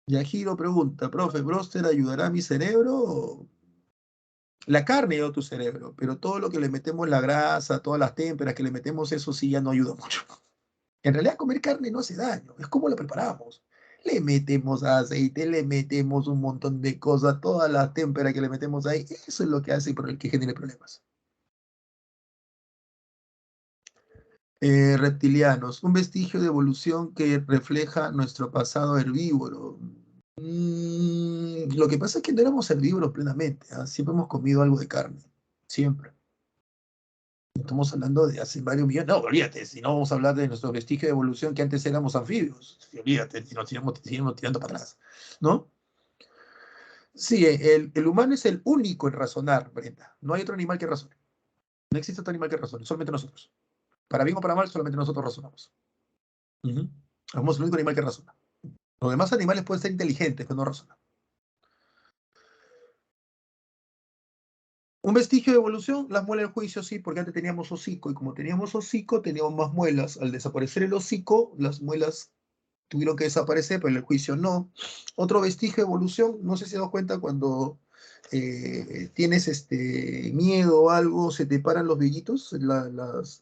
Speaker 1: Yajiro pregunta, profe, ¿Broster ayudará a mi cerebro? La carne ayuda a tu cerebro, pero todo lo que le metemos, la grasa, todas las témperas que le metemos, eso sí ya no ayuda mucho. En realidad comer carne no hace daño, es como la preparamos. Le metemos aceite, le metemos un montón de cosas, toda la témpera que le metemos ahí, eso es lo que hace por el que genere problemas. Reptilianos, un vestigio de evolución que refleja nuestro pasado herbívoro. Lo que pasa es que no éramos herbívoros plenamente, ¿ah? Siempre hemos comido algo de carne, siempre. Estamos hablando de hace varios millones. No, olvídate, si no vamos a hablar de nuestro vestigio de evolución que antes éramos anfibios. Sí, olvídate, si nos seguimos tirando para atrás, ¿no? Sí, el humano es el único en razonar, Brenda. No hay otro animal que razone. No existe otro animal que razone, solamente nosotros. Para bien o para mal, solamente nosotros razonamos. Ujú. Somos el único animal que razona. Los demás animales pueden ser inteligentes, pero no razonan. Un vestigio de evolución, las muelas del juicio sí, porque antes teníamos hocico, y como teníamos hocico, teníamos más muelas. Al desaparecer el hocico, las muelas tuvieron que desaparecer, pero en el juicio no. Otro vestigio de evolución, no sé si te das cuenta cuando tienes miedo o algo, se te paran los vellitos.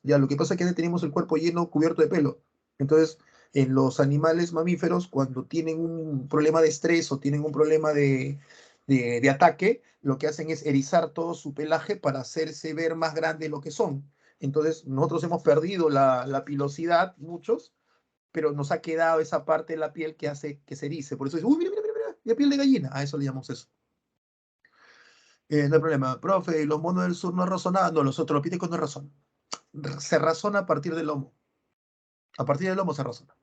Speaker 1: Ya, lo que pasa es que ya tenemos el cuerpo lleno, cubierto de pelo. Entonces, en los animales mamíferos, cuando tienen un problema de estrés o tienen un problema de ataque, lo que hacen es erizar todo su pelaje para hacerse ver más grande de lo que son. Entonces, nosotros hemos perdido la pilosidad, muchos, pero nos ha quedado esa parte de la piel que hace que se erice. Por eso es, uy, mira, mira, mira, mira, piel de gallina. A eso le llamamos eso. No hay problema. Profe, ¿y los monos del sur no razonaban? No, los australopithecus no razonan. Se razona a partir del lomo. A partir del lomo se razona.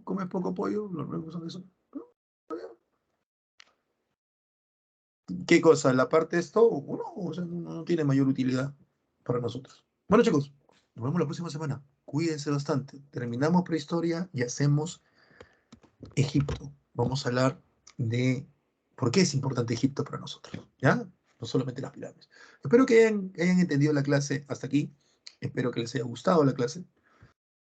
Speaker 1: ¿Comes poco pollo? Los nuevos son eso. ¿Qué cosa? ¿La parte de esto? No, o sea, no tiene mayor utilidad para nosotros. Bueno, chicos, nos vemos la próxima semana. Cuídense bastante. Terminamos prehistoria y hacemos Egipto. Vamos a hablar de por qué es importante Egipto para nosotros, ¿ya? No solamente las pirámides. Espero que hayan entendido la clase hasta aquí. Espero que les haya gustado la clase.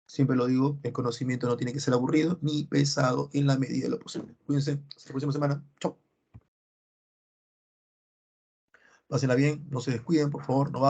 Speaker 1: Siempre lo digo, el conocimiento no tiene que ser aburrido ni pesado en la medida de lo posible. Cuídense, hasta la próxima semana. Chao. Pásenla bien, no se descuiden, por favor, no